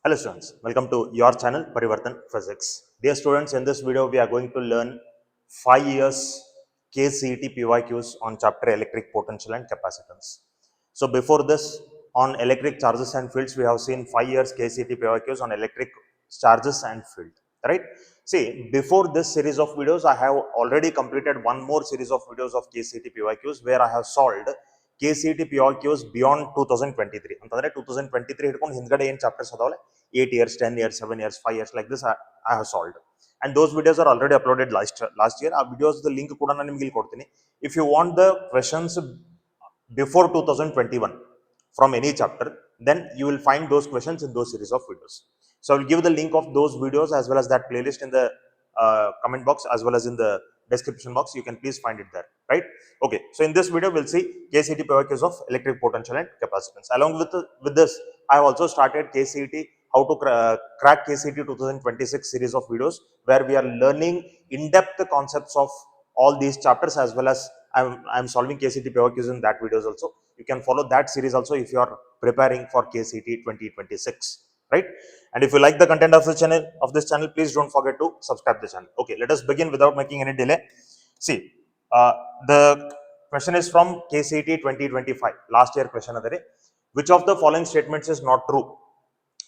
Hello students, welcome to your channel Parivartan Physics. Dear students, in this video we are going to learn 5 years KCET PYQs on chapter Electric Potential and Capacitance. So before this, on electric charges and fields, we have seen 5 years KCET PYQs on electric charges and field, right? See, before this series of videos, I have already completed one more series of videos of KCET PYQs where I have solved KCET PYQs beyond 2023. ಅಂತಂದ್ರೆ 2023 ಹಿಡ್ಕೊಂಡು ಹಿಂದ್ಗಡೆ ಏನು chapters ಅದಾವಲ್ಲ 8 years, 10 years, 7 years, 5 years like this I have solved. And those videos are already uploaded last year. ಆ videos the link ಕೂಡ ನಾನು ನಿಮಗೆ ಇಲ್ಲಿ ಕೊಡ್ತೀನಿ. If you want the questions before 2021 from any chapter, then you will find those questions in those series of videos. So I will give the link of those videos as well as that playlist in the comment box as well as in the description box. You can please find it there, right? Okay, so in this video we'll see KCET PYQs of electric potential and capacitance. Along with this, I have also started KCET how to crack KCET 2026 series of videos where we are learning in-depth concepts of all these chapters as well as I'm solving KCET PYQs in that videos also. You can follow that series also if you are preparing for KCET 2026, right? And if you like the content of this channel, please don't forget to subscribe the channel. Okay, let us begin without making any delay. See, the question is from KCET 2025 last year question adare. Which of the following statements is not true?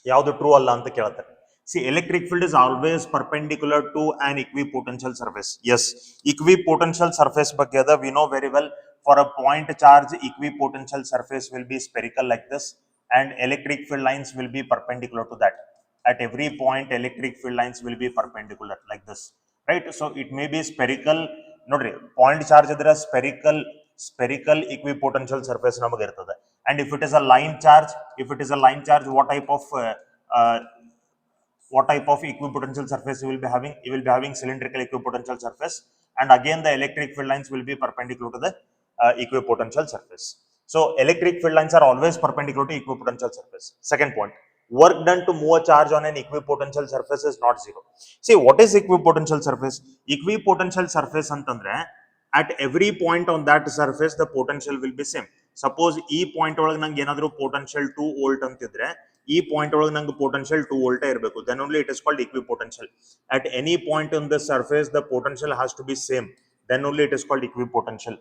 ಯಾವುದು true ಅಲ್ಲ ಅಂತ ಕೇಳ್ತಾರೆ. See, electric field is always perpendicular to an equipotential surface. Yes, equipotential surface ಬಗ್ಗೆ ಅದ we know very well. For a point charge, equipotential surface will be spherical like this and electric field lines will be perpendicular to that. At every point, electric field lines will be perpendicular like this, right? So it may be spherical. Nodri, point charge idra spherical equipotential surface ನಮಗೆ ಇರ್ತದೆ. And if it is a line charge, what type of equipotential surface you will be having? You will be having cylindrical equipotential surface, and again the electric field lines will be perpendicular to the equipotential surface. So electric field lines are always perpendicular to equipotential surface. Second point, work done to move a charge on an equipotential surface is not zero. See, what is equipotential surface? Equipotential surface ಅಂತಂದ್ರೆ at every point on that surface the potential will be same. Suppose ಈ point ಒಳಗೆ ನಂಗೆ ಏನಾದರೂ potential 2 volt ಅಂತಿದ್ರೆ ಈ point ಒಳಗೆ ನಂಗೆ potential 2 volt ಇರಬೇಕು, then only it is called equipotential. At any point on the surface the potential has to be same, then only it is called equipotential.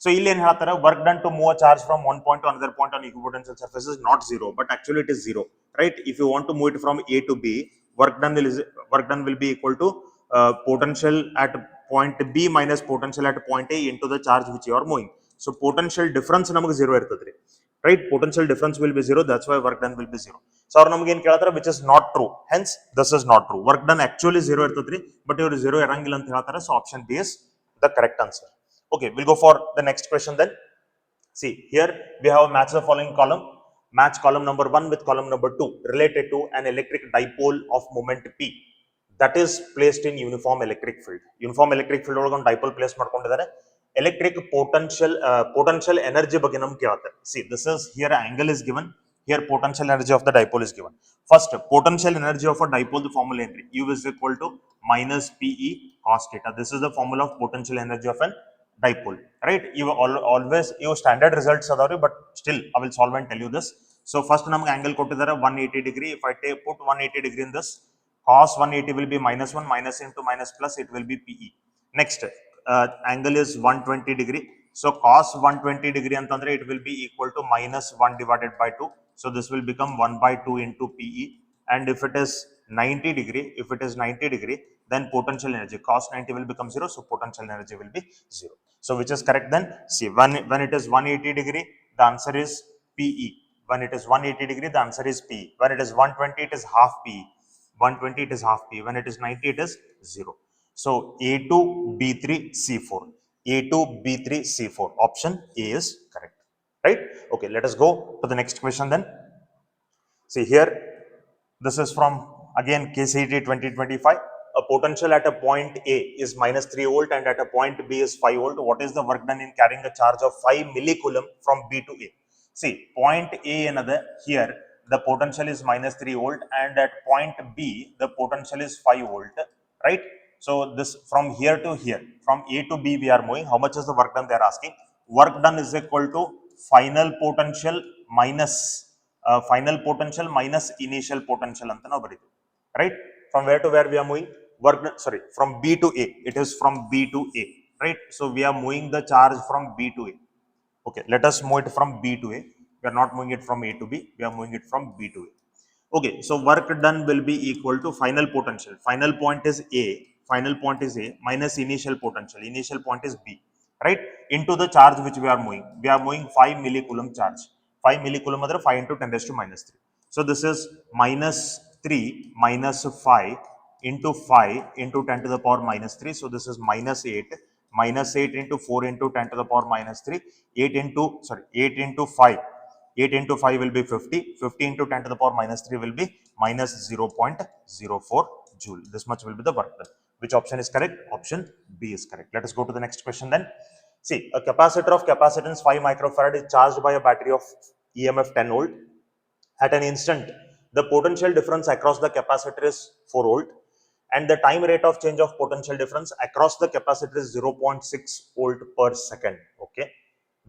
So ಇಲ್ಲಿ ಏನು ಹೇಳ್ತಾರೆ, work done to move a charge from one point to another point on equipotential surface is not zero, but actually it is zero, right? If you want to move it from A to B, work done will be equal to potential at point B minus potential at point A into the charge which you are moving. So potential difference ನಮಗೆ zero ಇರ್ತದ್ರಿ, right? Potential difference will be zero, that's why work done will be zero. So ಅವ್ರು ನಮಗೆ ಏನು ಕೇಳ್ತಾರೆ, which is not true, hence this is not true. Work done actually zero ಇರ್ತದ್ರಿ, but ಇವರು zero ಇರಂಗಿಲ್ಲ ಅಂತ ಹೇಳ್ತಾರೆ. So option B is the correct answer. Okay, we'll go for the next question then. See, here we have match the following column. Match column number 1 with column number 2 related to an electric dipole of moment P that is placed in uniform electric field. Uniform electric field ಒಳಗೆ ಒಂದು dipole place ಮಾಡ್ಕೊಂಡಿದ್ದಾರೆ. Electric potential energy ಬಗ್ಗೆ ನಮಗೆ ಕೇಳ್ತಾರೆ. See, this is here angle is given. Here potential energy of the dipole is given. First, potential energy of a dipole, the formula entry U is equal to minus PE cos theta. This is the formula of potential energy of an dipole, right? You always you standard results adavri, but still I will solve and tell you this. So first ನಮಗೆ angle ಕೊಟ್ಟಿದ್ದಾರೆ 180 degree. If I put 180 degree in this, cos 180 will be minus 1, minus into minus plus, it will be PE. Next, angle is 120 degree. So cos 120 degree ಅಂತಂದ್ರೆ it will be equal to minus 1 divided by 2. So this will become 1 by 2 into PE. And if it is 90 degree, then potential energy cos 90 will become 0. So potential energy will be 0. So which is correct then? See, when it is 180 degree, the answer is PE. When it is 180 degree, the answer is PE. When it is 120, it is half PE. 120, it is half PE. When it is 90, it is 0. So A2, B3, C4. A2, B3, C4. Option A is correct, right? Okay, let us go to the next question then. See here, this is from again KCET 2025. A potential at a point A is minus 3 volt and at a point B is 5 volt. What is the work done in carrying a charge of 5 millicoulomb from B to A? See, point A another here, the potential is minus 3 volt and at point B, the potential is 5 volt, right? So this from here to here, from A to B we are moving. How much is the work done they are asking? Work done is equal to final potential minus final potential minus initial potential anta ನಾವು ಬರೀತೀವಿ, right? From where to where we are moving? From B to A. It is from B to A, right? So we are moving the charge from B to A. Okay, let us move it from B to A. We are not moving it from A to B. We are moving it from B to A. Okay, so work done will be equal to final potential. Final point is A. Final point is A minus initial potential. Initial point is B, right? Into the charge which we are moving. We are moving 5 millicoulomb charge. 5 millicoulomb is 5 into 10 raised to minus 3. So this is minus 3 minus 5 into 5 into 10 to the power minus 3. So this is minus 8. Minus 8 into 4 into 10 to the power minus 3. 8 into 5. 8 into 5 will be 50. 50 into 10 to the power minus 3 will be minus 0.04 joule. This much will be the work done. Which option is correct? Option B is correct. Let us go to the next question then. See, a capacitor of capacitance 5 microfarad is charged by a battery of EMF 10 volt. At an instant, the potential difference across the capacitor is 4 volt and the time rate of change of potential difference across the capacitor is 0.6 volt per second. Okay.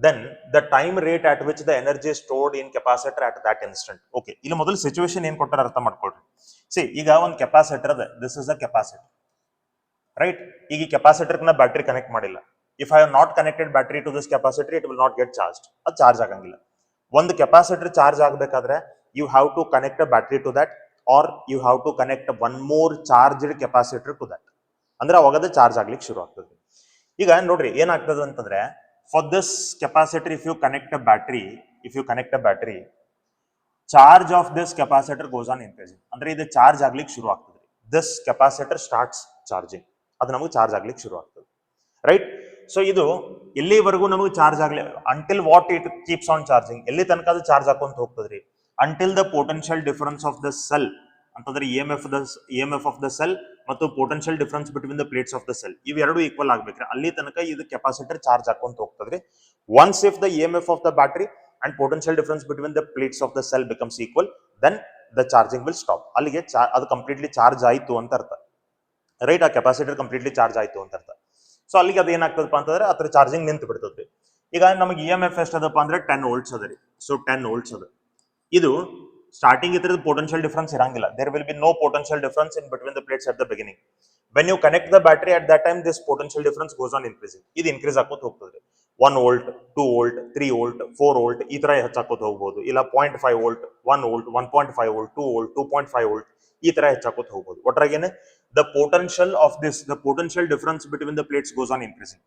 Then the time rate at which the energy is stored in capacitor at that instant. Okay. ಇಲ್ಲಿ ಮೊದಲು situation ಏನು ಕೊಟ್ಟಾರ ಅರ್ಥ ಮಾಡ್ಕೊಳ್ಳಿ. See, ಈಗ ಒಂದು capacitor ಅದ, this is a capacitor. Right? ಈಗ ಈ ಕೆಪಾಸಿಟರ್ ನ ಬ್ಯಾಟರಿ ಕನೆಕ್ಟ್ ಮಾಡಿಲ್ಲ. If I have not connected battery to this capacitor, it will not get charged. ಅದು ಚಾರ್ಜ್ ಆಗಂಗಿಲ್ಲ. ಒಂದು ಕೆಪಾಸಿಟರ್ ಚಾರ್ಜ್ ಆಗಬೇಕಾದ್ರೆ you have to connect a battery to that or you have to connect one more charged capacitor to that. ಅಂದ್ರೆ ಅವಾಗದ charge ಆಗ್ಲಿಕ್ಕೆ ಶುರು ಆಗ್ತದೆ. ಈಗ ನೋಡ್ರಿ ಏನಾಗ್ತದೆ ಅಂತಂದ್ರೆ for this capacitor if you connect a battery, charge of this capacitor goes on increasing. ಅಂದ್ರೆ ಇದು ಚಾರ್ಜ್ ಆಗ್ಲಿಕ್ಕೆ ಶುರು ಆಗ್ತದೆ. This capacitor starts charging. ಅದು ನಮಗೆ ಚಾರ್ಜ್ ಆಗ್ಲಿಕ್ಕೆ ಶುರು ಆಗ್ತದೆ. ರೈಟ್? ಸೊ ಇದು ಎಲ್ಲಿವರೆಗೂ ನಮಗೆ ಚಾರ್ಜ್ ಆಗಲಿ until what it keeps on charging, ಎಲ್ಲಿ ತನಕ ಅದು ಚಾರ್ಜ್ ಹಾಕೊಂತ ಹೋಗ್ತದ್ರಿ until the potential difference of the cell ಅಂತಂದ್ರೆ EMF ಆಫ್ ದ ಸೆಲ್ ಮತ್ತು potential difference between the plates of the cell ಇವೆರಡು ಈಕ್ವಲ್ ಆಗ್ಬೇಕ್ರಿ, ಅಲ್ಲಿ ತನಕ ಇದು ಕೆಪಾಸಿಟರ್ ಚಾರ್ಜ್ ಹಾಕೊಂತ ಹೋಗ್ತದ್ರಿ. Once if the EMF of the battery and potential difference between the plates of the cell becomes equal, then the charging will stop. ಅಲ್ಲಿಗೆ ಅದು completely charge ಆಯ್ತು ಅಂತ ಅರ್ಥ, ರೈಟ್? ಆ ಕೆಪಾಸಿಟರ್ ಕಂಪ್ಲೀಟ್ಲಿ ಚಾರ್ಜ್ ಆಯ್ತು ಅಂತ ಅರ್ಥ. ಸೊ ಅಲ್ಲಿಗೆ ಅದು ಏನಾಗ್ತದಪ್ಪ ಅಂತಂದ್ರೆ ಅದ್ರ ಚಾರ್ಜಿಂಗ್ ನಿಂತು ಬಿಡ್ತದ್ರಿ. ಈಗ ನಮಗೆ EMF ಎಷ್ಟು ಅದಪ್ಪ ಅಂದ್ರೆ 10 ವೋಲ್ಟ್ಸ್ ಅದ ರೀ. ಸೊ 10 ವೋಲ್ಟ್ಸ್ ಅದ. ಇದು ಸ್ಟಾರ್ಟಿಂಗ್ ಇದ್ರದ್ದು ಪೊಟೆನ್ಷಿಯಲ್ ಡಿಫರೆನ್ಸ್ ಇರಂಗಿಲ್ಲ. There will be no potential difference in between the plates at the beginning. When you connect the battery at that time this potential difference goes on increasing. ಇದು increase ಆಕೋತ ಹೋಗ್ತದ್ರಿ. 1 volt, 2 volt, 3 volt, 4 volt ಈ ತರ ಹೆಚ್ಚಾಕೋತ ಹೋಗ್ಬೋದು. ಇಲ್ಲ 0.5 volt, 1 volt, 1.5 volt, 2 volt, 2.5 volt ಈ ತರ ಹೆಚ್ಚಾಕೋತ ಹೋಗ್ಬೋದು. ಒಟ್ರಾಗೇನೆ the potential difference between the plates goes on increasing.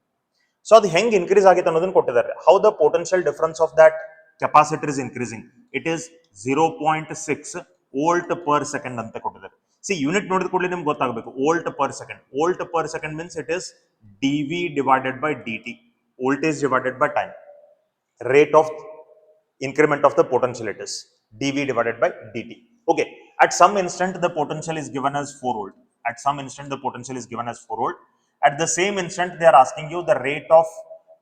So ಅದು ಹೆಂಗ್ ಇನ್ಕ್ರೀಸ್ ಆಗಿದೆ ಅನ್ನೋದನ್ನ ಕೊಟ್ಟಿದ್ದಾರೆ. How the potential difference of that capacitor is increasing? It is 0.6 volt per second ಅಂತ ಕೊಟ್ಟಿದ್ದಾರೆ. See, ಯೂನಿಟ್ ನೋಡಿದ ಕೂಡಲೇ ನಿಮ್ಗೆ ಗೊತ್ತಾಗಬೇಕು. Volt per second. Volt per second means it is dV divided by dt. Voltage divided by time. Rate of increment of the potential it is dV divided by dt. Okay. At some instant the potential is given as 4 volt. At some instant the potential is given as 4 volt. At the same instant they are asking you the rate of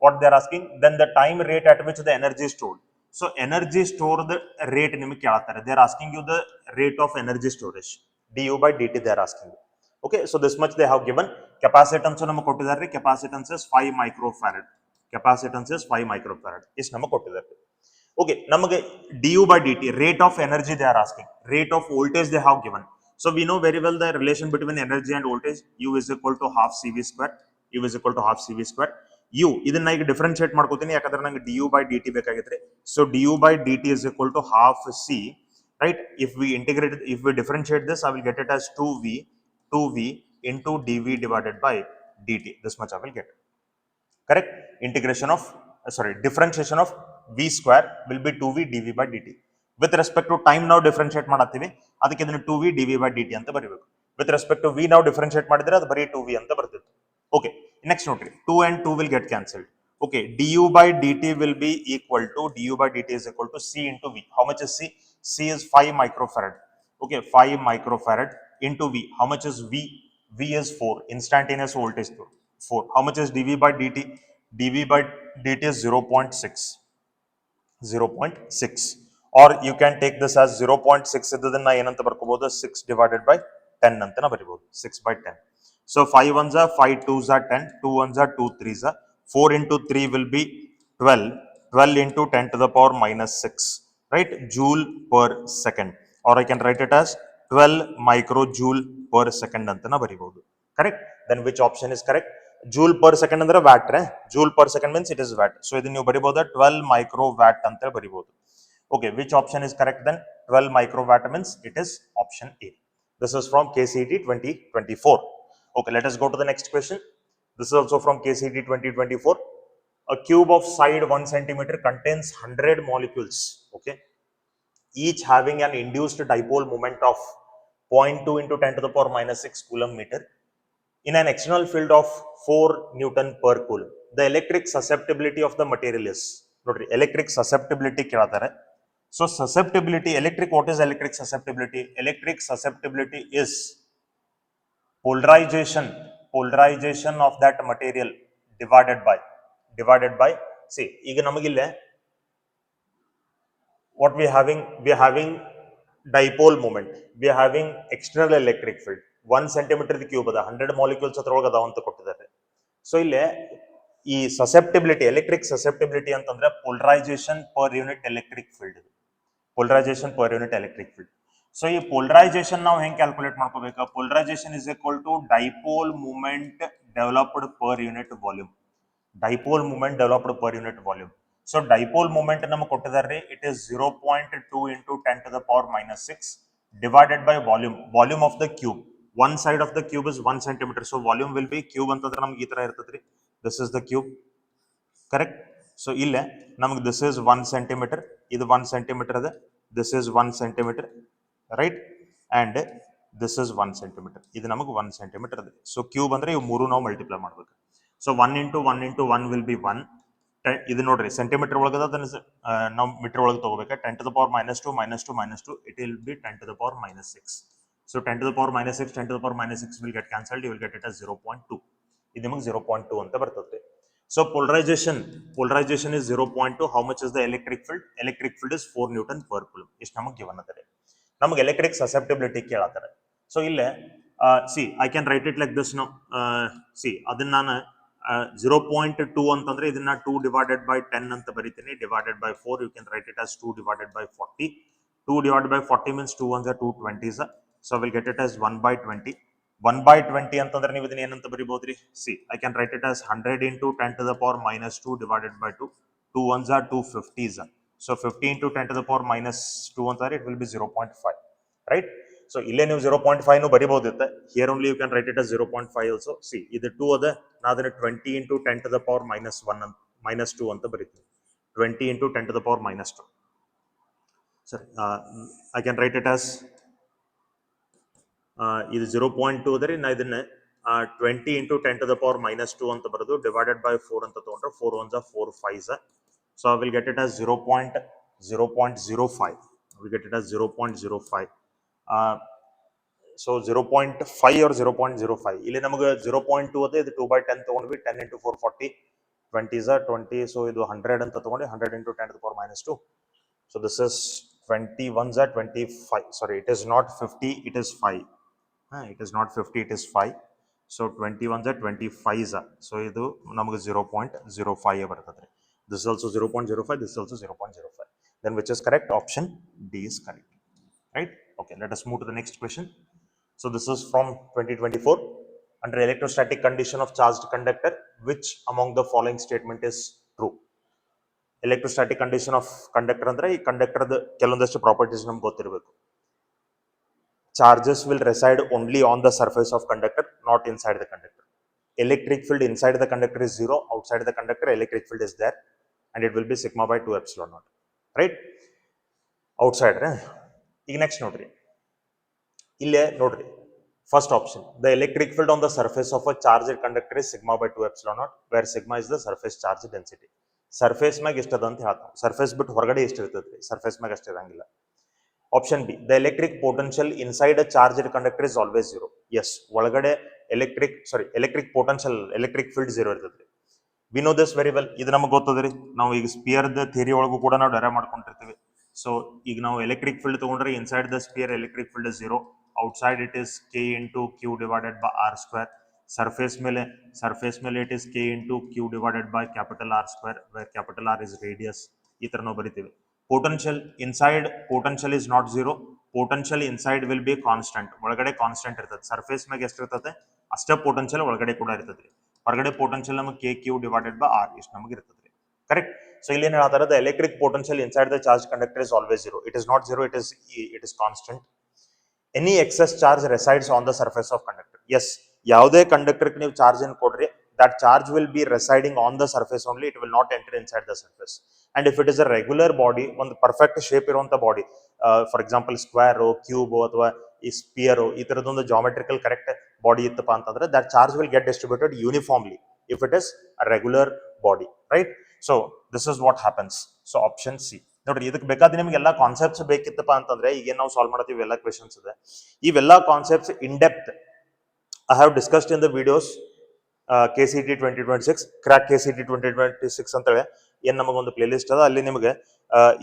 what they are asking, then the time rate at which the energy is stored. So energy stored rate ನಿಮಗೆ ಕೇಳತ್ತಾರೆ. They are asking you the rate of energy storage du by dt they are asking you. Okay, so this much they have given. Capacitance ನಮಗೆ ಕೊಟ್ಟಿದ್ದಾರೆ. Capacitance is 5 microfarad. Capacitance is 5 microfarad. ಇಷ್ಟು ನಮಗೆ ಕೊಟ್ಟಿದ್ದಾರೆ. Okay, ನಮಗೆ du by dt rate of energy they are asking. Rate of voltage they have given. So we know very well the relation between energy and voltage. U is equal to half CV square. U is equal to half CV square. U ಇದನ್ನ ಈಗ differentiate ಮಾಡ್ಕೋತೀನಿ ಯಾಕಂದ್ರೆ ನಂಗೆ du by dt ಬೇಕಾಗಿದ್ರೆ. So du by dt is equal to half C, right? If we differentiate this, I will get it as 2V into dV divided by dt. This much I will get. Correct? Differentiation of V square will be 2V dV by dt. With respect to time now differentiate ಮಾಡತ್ತೀವಿ, ಅದಕ್ಕೆ ಇದನ್ನ 2V dV by dt ಅಂತ ಬರೀಬೇಕು. With respect to V now differentiate ಮಾಡಿದ್ರೆ ಅದು ಬರೀ 2V ಅಂತ ಬರ್ತಿತ್ತು. Okay, next ನೋಡ್ರಿ, 2 and 2 will get cancelled. Okay, du by dt will be equal to C into V. How much is C? C is 5 microfarad. Okay, 5 microfarad into V. How much is V? V is 4. Instantaneous voltage 4. How much is dV by dt? dV by dt is 0.6. 0.6. Or you can take this as 0.6 ಇದನ್ನ ಏನಂತ ಬರ್ಕೋಬಹುದು, 6 divided by 10 ಅಂತ ಬರೀಬಹುದು. 6 by 10. So 5 ones are 5 2s are 10, 2 ones are 2 3s are 4 into 3 will be 12, 12 into 10 to the power minus 6, right? Joule per second, or I can write it as 12 microjoule per second antana baribodu. Correct? Then which option is correct? Joule per second andre watt, joule per second means it is watt. So idu ನೀವು ಬರಿಬಹುದು 12 microwatt ಅಂತ ಬರಿಬಹುದು. Okay, which option is correct then? 12 microwatt means it is option A. This is from KCET 2024. Okay, let us go to the next question. This is also from KCET 2024. A cube of side 1 centimeter contains 100 molecules, okay, each having an induced dipole moment of 0.2 into 10 to the power minus 6 coulomb meter in an external field of 4 Newton per coulomb. The electric susceptibility of the material is, nodri, electric susceptibility ಕೇಳ್ತಾರೆ. So susceptibility, electric, what is electric susceptibility? Electric susceptibility is polarization of that material divided by, see, ಈಗ ನಮಗಿಲ್ಲೇ what we are having dipole moment, we are having external electric field 1 centimeter cube ಅದ 100 molecules ಅದ್ರೊಳಗೆ ಅದಾವ ಅಂತ ಕೊಟ್ಟಿದ್ದಾರೆ. So ಇಲ್ಲೇ ಈ susceptibility, electric susceptibility ಅಂತಂದ್ರೆ polarisation per unit electric field, polarization per unit electric field. So ಈ polarization ನಾವು ಹೆಂಗೆ ಕ್ಯಾಲ್ಕುಲೇಟ್ ಮಾಡ್ಕೋಬೇಕು? Polarization is equal to dipole moment developed per unit volume. Dipole moment developed per unit volume. So dipole moment ನಮಗೆ ಕೊಟ್ಟಿದ್ದಾರೆ, it is 0.2 into 10 to the power minus 6 divided by volume of the cube. One side of the cube is 1 centimeter. So volume will be cube ಅಂತಂದ್ರೆ ನಮ್ಗೆ ಈ ತರ ಇರ್ತದ್ರಿ. This is the cube. Correct? So ಇಲ್ಲೇ ನಮಗೆ this is 1 centimeter, ಇದು 1 centimeter ಅದ, this is 1 centimeter, right? And this is 1 centimeter, ಇದು ನಮಗೆ 1 centimeter ಅದ. So cube ಅಂದ್ರೆ ಇವು ಮೂರು ನಾವು ಮಲ್ಟಿಪ್ಲೈ ಮಾಡ್ಬೇಕು. So 1 into 1 will be 1. ಇದು ನೋಡ್ರಿ ಸೆಂಟಿಮೀಟರ್ ಒಳಗದ, ಅದನ್ನ ನಾವು ಮೀಟರ್ ಒಳಗೆ ತಗೋಬೇಕು. 10 to the power minus 2 minus 2 minus 2, it will be 10 to the power minus 6. So 10 to the power minus 6, 10 to the power minus 6 will get cancelled, you will get it as 0.2. ಇದು ನಿಮಗೆ 0.2 ಅಂತ ಬರ್ತದೆ. So polarization is 0.2. How much is the electric field? Electric field is 4 Newton per coulomb. ಇಷ್ಟು ನಮಗೆ given ಅದ. ನಮಗೆ electric susceptibility ಕೇಳತ್ತಾರೆ. So ಇಲ್ಲೇ see, I can write it like this now. See, ಅದನ್ನ ನಾನು 0.2 ಅಂತಂದ್ರೆ ಇದನ್ನ 2 divided by 10 ಅಂತ ಬರೀತೀನಿ, divided by 4, you can write it as 2 divided by 40. 2 divided by 40 means 2 ones are 2 20s. So I will get it as 1 by 20. 1 by 20 ಅಂತಂದ್ರೆ ನೀವು ಇದನ್ನ ಏನಂತ ಬರಿಬಹುದ್ರಿ? See, I can write it as 100 into 10 to the power minus 2 divided by 2. 2 ones are 2 50s. So 50 into 10 to the power minus 2 ಅಂತ, it will be 0.5, right? So ಇಲ್ಲೇ ನೀವು 0.5 ನು ಬರಿಬಹುದಿತ್ತೆ. Here only you can write it as 0.5 also. See, ಇದು 2 ಅದ, ನಾ ಅದನ್ನ 20 into 10 to the power minus 1 minus 2 ಅಂತ ಬರೀತೀನಿ. 20 into 10 to the power minus 2. Sorry, I can write it as ಇದು 0.2 ಅದ್ರಿ, ನಾ ಇದನ್ನ 20 into 10 to the power minus 2 ಅಂತ ಬರೋದು, divided by 4 ಅಂತ ತಗೊಂಡ್ರೆ 4 ones are 4 5s. So I will get it as 0.05. We get it as 0.05. So 0.5 or 0.05. ಇಲ್ಲಿ ನಮಗೆ 0.2 ಅದೇ, ಇದು 2 by 10 ತಗೊಂಡ್ವಿ, 10 into 4 40, 20s are 20. So ಇದು 100 ಅಂತ ತಗೊಂಡು 100 into 10 to the power minus 2. So this is 21s are 25. Sorry, it is not 50, it is 5. It is not 50, it is 5. So 21s are 25s. So ಇದು ನಮಗೆ 0.05 ಬರ್ತದೆ. This is also 0.05, this is also 0.05. Then which is correct? Option D is correct, right? Okay, let us move to the next question. So this is from 2024. Under electrostatic condition of charged conductor, which among the following statement is true? Electrostatic condition of conductor ಅಂದ್ರೆ ಈ conductor ಕೆಲವೊಂದಷ್ಟು properties ನಮ್ಗೆ ಗೊತ್ತಿರಬೇಕು. Charges will reside only on the surface of conductor, not inside the conductor. Electric field inside the conductor is 0, outside the conductor electric field is there, and it will be sigma by 2 epsilon naught, right? Outside, ಈಗ next ನೋಡ್ರಿ, ಇಲ್ಲೇ ನೋಡ್ರಿ, first option, the electric field on the surface of a charged conductor is sigma by 2 epsilon naught, where sigma is the surface charge density. Surface ಮ್ಯಾಗ ಎಷ್ಟದ ಅಂತ ಹೇಳ್ತಾವ, surface ಬಿಟ್ಟು ಹೊರಗಡೆ ಎಷ್ಟು ಇರ್ತೈತ್ರಿ, surface ಮ್ಯಾಗ ಅಷ್ಟು ಇರಂಗಿಲ್ಲ. Option B, the electric potential inside a charged conductor is always 0. Yes, ಒಳಗಡೆ electric potential, electric field 0 ಇರ್ತೈತ್ರಿ. We know this very well. ಇದು ನಮಗೆ ಗೊತ್ತದ್ರಿ, ನಾವು ಈಗ ಸ್ಪಿಯರ್ ದ ಥಿಯರಿ ಒಳಗೂ ಕೂಡ ನಾವು ಡೆರೈವ್ ಮಾಡ್ಕೊಂಡಿರ್ತೀವಿ. ಸೊ ಈಗ ನಾವು ಎಲೆಕ್ಟ್ರಿಕ್ ಫೀಲ್ಡ್ ತಗೊಂಡ್ರೆ inside the sphere electric field is 0, outside it is K into Q divided by R square. Surface ಮೇಲೆ it is K into Q divided by capital R square, where capital R is radius. ಈ ತರ ನಾವು ಬರಿತೀವಿ. Potential inside potential is not zero. Potential inside will be constant. ಒಳಗಡೆ constant ಇರ್ತದೆ. Surface ಮ್ಯಾಗ ಎಷ್ಟು ಇರ್ತದೆ ಅಷ್ಟೇ ಪೊಟೆನ್ಷಿಯಲ್ ಒಳಗಡೆ ಕೂಡ ಇರ್ತದೆ. ಹೊರಗಡೆ ಪೊಟೆನ್ಷಿಯಲ್ ನಮಗೆ KQ divided by R ಇಷ್ಟು ನಮಗೆ ಇರ್ತದೆ. ಕರೆಕ್ಟ್. ಸೊ ಇಲ್ಲಿ ಏನು ಹೇಳ್ತಾರೆ, the electric potential inside the charge conductor is always zero. It is not zero, it is constant. Any excess charge resides on the surface of conductor. Yes, ಯಾವುದೇ ಕಂಡಕ್ಟರ್ಗೆ ನೀವು charge ಅನ್ನು ಕೊಡ್ರಿ, that charge will be residing on the surface only, it will not enter inside the surface. And if it is a regular body, ಒಂದು perfect shape ಇರುವಂತ body, for example square cube ಅಥವಾ ಈ spear ಈ ತರದೊಂದು geometrical correct body ಇತ್ತಪ್ಪ ಅಂತಂದ್ರೆ that charge will get distributed uniformly if it is a regular body, right? So this is what happens. So option C. ನೋಡ್ರಿ, ಇದಕ್ಕೆ ಬೇಕಾದ್ರೆ ನಿಮ್ಗೆ ಎಲ್ಲ ಕಾನ್ಸೆಪ್ಟ್ಸ್ ಬೇಕಿತ್ತಪ್ಪ ಅಂತಂದ್ರೆ ಈಗ ನಾವು ಸಾಲ್ವ್ ಮಾಡ್ತೀವಿ ಎಲ್ಲ ಕ್ವೆಶನ್ಸ್ ಇದೆ. ಇವೆಲ್ಲ concepts in depth I have discussed in the videos KCET 2026, crack KCET 2026 ಅಂತೇಳಿ ಏನು ನಮಗೊಂದು ಪ್ಲೇ ಲಿಸ್ಟ್ ಅದ, ಅಲ್ಲಿ ನಿಮಗೆ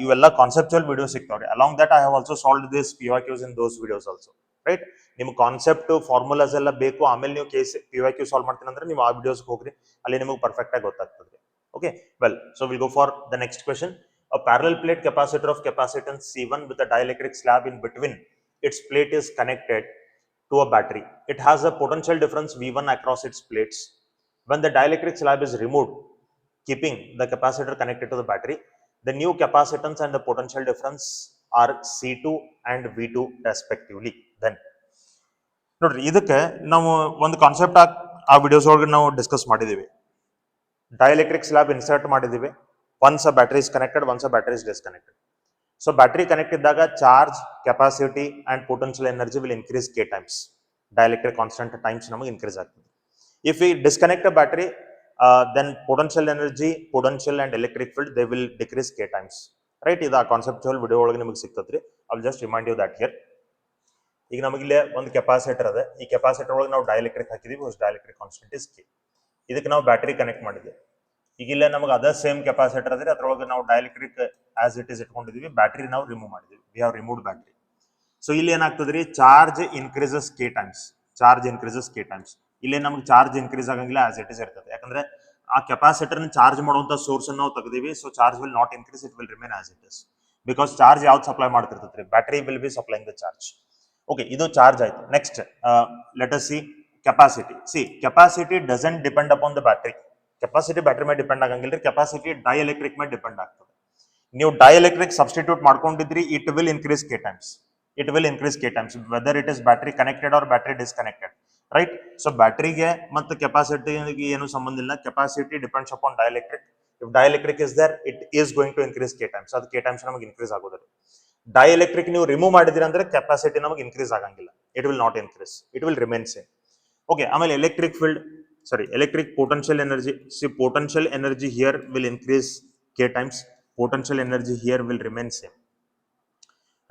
ಇವೆಲ್ಲ ಕಾನ್ಸೆಪ್ಚುವಲ್ ವಿಡಿಯೋ ಸಿಗ್ತಾವ್ರಿ. Along that I have also solve this PYQs in those videos also, right? ನಿಮ್ಗೆ ಕಾನ್ಸೆಪ್ಟ್ ಫಾರ್ಮುಲಾಸ್ ಎಲ್ಲ ಬೇಕು, ಆಮೇಲೆ ನೀವು PYQ ಸಾಲ್ವ್ ಮಾಡ್ತೀನಿ ಅಂದ್ರೆ ನೀವು ಆ ವಿಡಿಯೋಸ್ಗೆ ಹೋಗ್ರಿ, ಅಲ್ಲಿ ನಿಮಗೆ ಪರ್ಫೆಕ್ಟ್ ಆಗಿ ಗೊತ್ತಾಗ್ತದೆ. Okay, well, so will go for the next question. A parallel plate capacitor of capacitance C1 with a dielectric slab in between its plate is connected to a battery. It has a potential difference V1 across its plates. When the dielectric slab is removed, keeping the capacitor connected to the battery, the new capacitance and the potential difference are C2 and V2 respectively. Then ನೋಡ್ರಿ, ಇದಕ್ಕೆ ನಾವು ಒಂದು concept ಆ videos ಒಳಗೆ ನಾವು discuss ಮಾಡಿದ್ದೀವಿ. Dielectric slab insert ಮಾಡಿದ್ದೀವಿ. Once a battery is connected, once a battery is disconnected. So battery connect ಇದ್ದಾಗ charge, capacity and potential energy will increase K times. Dielectric constant times ನಮಗೆ increase ಆಗ್ತದೆ. If we disconnect a battery, then potential energy, potential and electric field, they will decrease K times, right? This conceptual video ಒಳಗೆ ನಿಮಗೆ ಸಿಗ್ತದ್ರಿ. I will just remind you that here. ಈಗ ನಮಗೆ ಇಲ್ಲಿ ಒಂದು capacitor ಅದ. ಈ ಕೆಪಾಸಿಟರ್ ಒಳಗೆ ನಾವು ಡೈಎಲೆಕ್ಟ್ರಿಕ್ ಹಾಕಿದೀವಿ, ಡೈಎಲೆಕ್ಟ್ರಿಕ್ ಕಾನ್ಸ್ಟೆಂಟ್ ಇಸ್ K. ಇದಕ್ಕೆ ನಾವು ಬ್ಯಾಟರಿ ಕನೆಕ್ಟ್ ಮಾಡಿದ್ವಿ. ಈಗ ಇಲ್ಲ ನಮಗೆ ಅದೇ ಸೇಮ್ ಕೆಪಾಸಿಟರ್ ಅದ್ರಿ, ಅದ್ರೊಳಗೆ ನಾವು ಡೈಎಲೆಕ್ಟ್ರಿಕ್ ಆಸ್ ಇಟ್ ಇಸ್ ಇಟ್ಕೊಂಡಿದೀವಿ, ಬ್ಯಾಟರಿ ನಾವು ರಿಮೂವ್ ಮಾಡಿದ್ವಿ. We have removed battery. So ಇಲ್ಲಿ ಏನಾಗ್ತದ್ರಿ, charge increases K times. Charge increases K times. ಇಲ್ಲೇ ನಮಗೆ ಚಾರ್ಜ್ ಇನ್ಕ್ರೀಸ್ ಆಗಂಗಿಲ್ಲ, ಆಸ್ ಇಟ್ ಇಸ್ ಇರ್ತದೆ. ಯಾಕಂದ್ರೆ ಆ ಕೆಪಾಸಿಟರ್ ಚಾರ್ಜ್ ಮಾಡುವಂತ ಸೋರ್ಸ್ ಅನ್ನು ನಾವು ತೆಗೆದಿವಿ. So charge will not increase, it will remain as it is. Because charge ಯಾವ್ದು ಸಪ್ಲೈ ಮಾಡ್ತಿರ್ತೈತ್ರಿ, battery will be supplying the charge. Okay, ಇದು ಚಾರ್ಜ್ ಆಯ್ತು. Next let us see capacity. See, capacity doesn't depend upon the battery. Capacity battery ಮೇಲೆ depend ಆಗಂಗಿಲ್ಲ. Capacity dielectric ಮೇಲೆ depend ಆಗ್ತದೆ. ನೀವು dielectric substitute ಮಾಡ್ಕೊಂಡಿದ್ರಿ, it will increase K times. It will increase K times whether it is battery connected or battery disconnected, right? So battery ಗೆ ಮತ್ತು capacity ಏನು ಸಂಬಂಧ ಇಲ್ಲ. Capacity depends upon dielectric. If dielectric is there, it is going to increase K times. ಅದು K times ನಮಗೆ increase ಆಗೋದಿಲ್ಲ. Dielectric ನೀವು remove ಮಾಡಿದ್ರಿ ಅಂದ್ರೆ ಕೆಪಾಸಿಟಿ ನಮಗೆ ಇನ್ಕ್ರೀಸ್ ಆಗಂಗಿಲ್ಲ. It will not increase, it will remain same. Okay, ಆಮೇಲೆ electric field, electric potential energy. See, potential energy here will increase K times, potential energy here will remain same,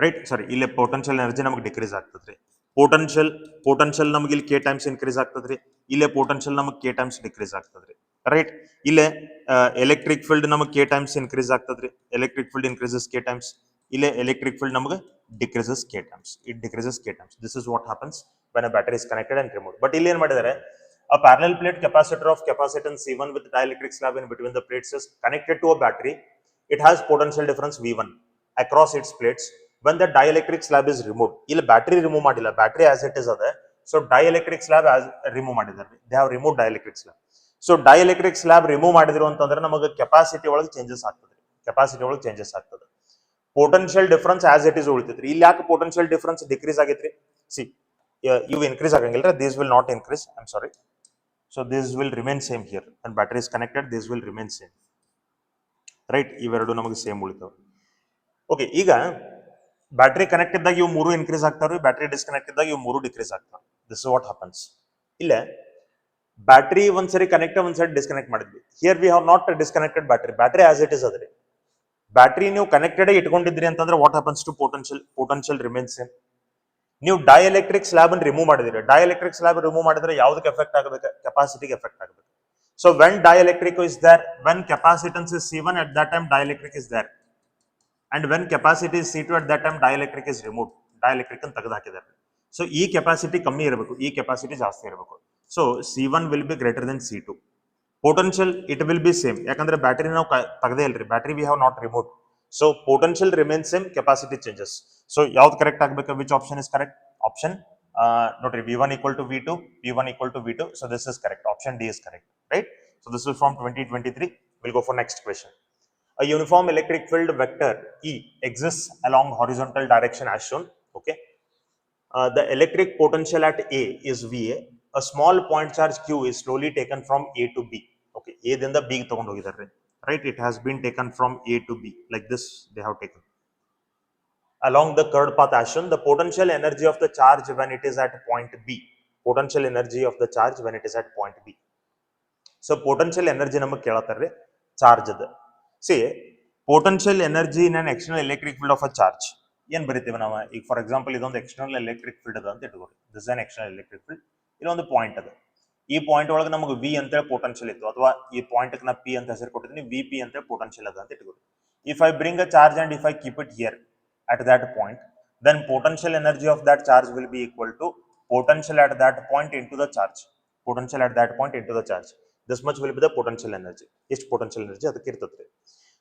right? ಇಲ್ಲಿ potential energy ನಮಗೆ decrease ಆಗ್ತದ್ರಿ. Potential ನಮಗೆ ಇಲ್ಲಿ K times increase ಆಗ್ತದ್ರಿ. ಇಲ್ಲೇ potential ನಮಗೆ K times decrease ಆಗ್ತದ್ರಿ, right? ಇಲ್ಲೇ ಎಲೆಕ್ಟ್ರಿಕ್ ಫೀಲ್ಡ್ ನಮಗೆ K ಟೈಮ್ಸ್ ಇನ್ಕ್ರೀಸ್ ಆಗ್ತದ್ರಿ. Electric field increases K times. ಇಲ್ಲೇ ಎಲೆಕ್ಟ್ರಿಕ್ ಫೀಲ್ಡ್ ನಮಗೆ decreases K times. It decreases K times. This is what happens when a battery is connected and removed. But ಇಲ್ಲಿ ಏನ್ ಮಾಡಿದ್ದಾರೆ, a parallel plate capacitor of capacitance C1 with dielectric slab in between the plates is connected to a battery. It has potential difference V1 across its plates. When the dielectric slab is removed, ಇಲ್ಲಿ battery remove ಮಾಡಿಲ್ಲ, battery as it is ಅದ. So dielectric slab remove ಮಾಡಿದ್ದಾರೆ. They have remove dielectric slab. So dielectric slab remove ಮಾಡಿದ್ರು ಅಂತಂದ್ರೆ ನಮಗೆ capacity ಒಳಗೆ changes ಆಗ್ತದೆ. Capacity ಒಳಗೆ ಚೇಂಜಸ್ ಆಗ್ತದೆ. Potential difference as it is ಉಳಿತೈತ್ರಿ. ಇಲ್ಲಿ ಯಾಕೆ ಪೊಟೆನ್ಷಿಯಲ್ ಡಿಫರೆನ್ಸ್ ಡಿಕ್ರೀಸ್ ಆಗೈತ್ರಿ? ಸಿ, ಇವು ಇನ್ಕ್ರೀಸ್ ಆಗಂಗಿಲ್ಲ. This will not increase, I am sorry. So this will remain same here. And battery is connected, this will remain same, right? ಇವೆರಡು ನಮಗೆ same ಉಳಿತಾವೆ. Okay, ಈಗ ಬ್ಯಾಟರಿ ಕನೆಕ್ಟ್ ಇದ್ದಾಗ ಇವು ಮೂರು ಇನ್ಕ್ರೀಸ್ ಆಗ್ತಾವ್ರಿ, ಬ್ಯಾಟರಿ ಡಿಸ್ಕನೆಕ್ಟ್ ಇದ್ದಾಗ ಇವು ಮೂರು ಡಿಕ್ರೀಸ್ ಆಗ್ತಾವ. This is what happens. ಇಲ್ಲ ಬ್ಯಾಟರಿ ಒಂದ್ಸರಿ ಕನೆಕ್ಟ್, ಒಂದ್ಸರಿ ಡಿಸ್ಕನೆಕ್ಟ್ ಮಾಡಿದ್ವಿ. Here we have not disconnected battery. Battery as it is ಅದ್ರಿ. ಬ್ಯಾಟರಿ ನೀವು ಕನೆಕ್ಟೆಡ್ ಇಟ್ಕೊಂಡಿದ್ರಿ ಅಂತಂದ್ರೆ what happens to potential remains same. ನೀವು ಡೈಎಲೆಕ್ಟ್ರಿಕ್ ಸ್ಲಾಬ್ ಅನ್ನು ರಿಮೂವ್ ಮಾಡಿದ್ರಿ. ಡೈಎಲೆಕ್ಟ್ರಿಕ್ ಸ್ಲಾಬ್ ರಿಮೂವ್ ಮಾಡಿದ್ರೆ ಯಾವ್ದಕ್ಕೆ ಎಫೆಕ್ಟ್ ಆಗಬೇಕು? ಕೆಪಾಸಿಟಿಗೆ ಎಫೆಕ್ಟ್ ಆಗಬೇಕು. So when dielectric is there, when capacitance is C1, at that time dielectric is there. And when capacity is C2, at that time dielectric is removed. Dielectric ಅನ್ನು ತೆಗೆದು ಹಾಕಿದ್ದಾರೆ. So ಈ capacity ಕಮ್ಮಿ ಇರಬೇಕು, ಈ ಕೆಪಾಸಿಟಿ ಜಾಸ್ತಿ ಇರಬೇಕು. So C1 will be greater than C2. Potential it will be same, ಯಾಕಂದ್ರೆ ಬ್ಯಾಟರಿ ನಾವು ತೆಗೆದೇ ಇಲ್ರಿ. Battery V have not remove. So potential remains same, capacity changes. So yaud correct agbeka, which option is correct? Option notary v1 equal to v2, v1 equal to v2. So this is correct, option D is correct, right? So this is from 2023. We'll go for next question. A uniform electric field vector E exists along horizontal direction as shown. Okay. The electric potential at A is VA. A small point charge Q is slowly taken from A to B. Okay, A then the B ತಗೊಂಡು ಹೋಗಿದ್ದಾರೆ, right? It has been taken from A to B, like this they have taken. Along the curved path as shown, the potential energy of the charge when it is at point B. Potential energy of the charge when it is at point B. So potential energy ನಮಗೆ ಕೇಳತ್ತಾರೆ charge ಅದ. See, potential energy in an external electric field of a charge. ಏನು ಬರೀತೀವಿ ನಾವು ಈಗ for example ಇದೊಂದು external electric field ಅದ ಅಂತ ಇಟ್ಕೊಳ್ಳಿ. This is an external electric field. ಇಲ್ಲೊಂದು ಪಾಯಿಂಟ್ ಅದ. ಈ ಪಾಯಿಂಟ್ ಒಳಗೆ ನಮಗೆ ವಿ ಅಂತೇಳಿ ಪೊಟೆನ್ಷಿಯಲ್ ಇತ್ತು, ಅಥವಾ ಈ ಪಾಯಿಂಟ್ ನಾ ಪಿ ಅಂತ ಹೆಸರು ಕೊಟ್ಟಿದ್ದೀನಿ, ವಿ ಪಿ ಅಂತೇಳಿ ಪೊಟೆನ್ಷಿಯಲ್ ಅದ ಅಂತ ಇಟ್ಕೊಳ್ಳಿ. If I bring a charge and if I keep it here at that point, then potential energy of that charge will be equal to potential at that point into the charge. Potential at that point into the charge. This much will be the potential energy. ಎಷ್ಟು potential energy ಅದಕ್ಕೆ ಇರ್ತದೆ.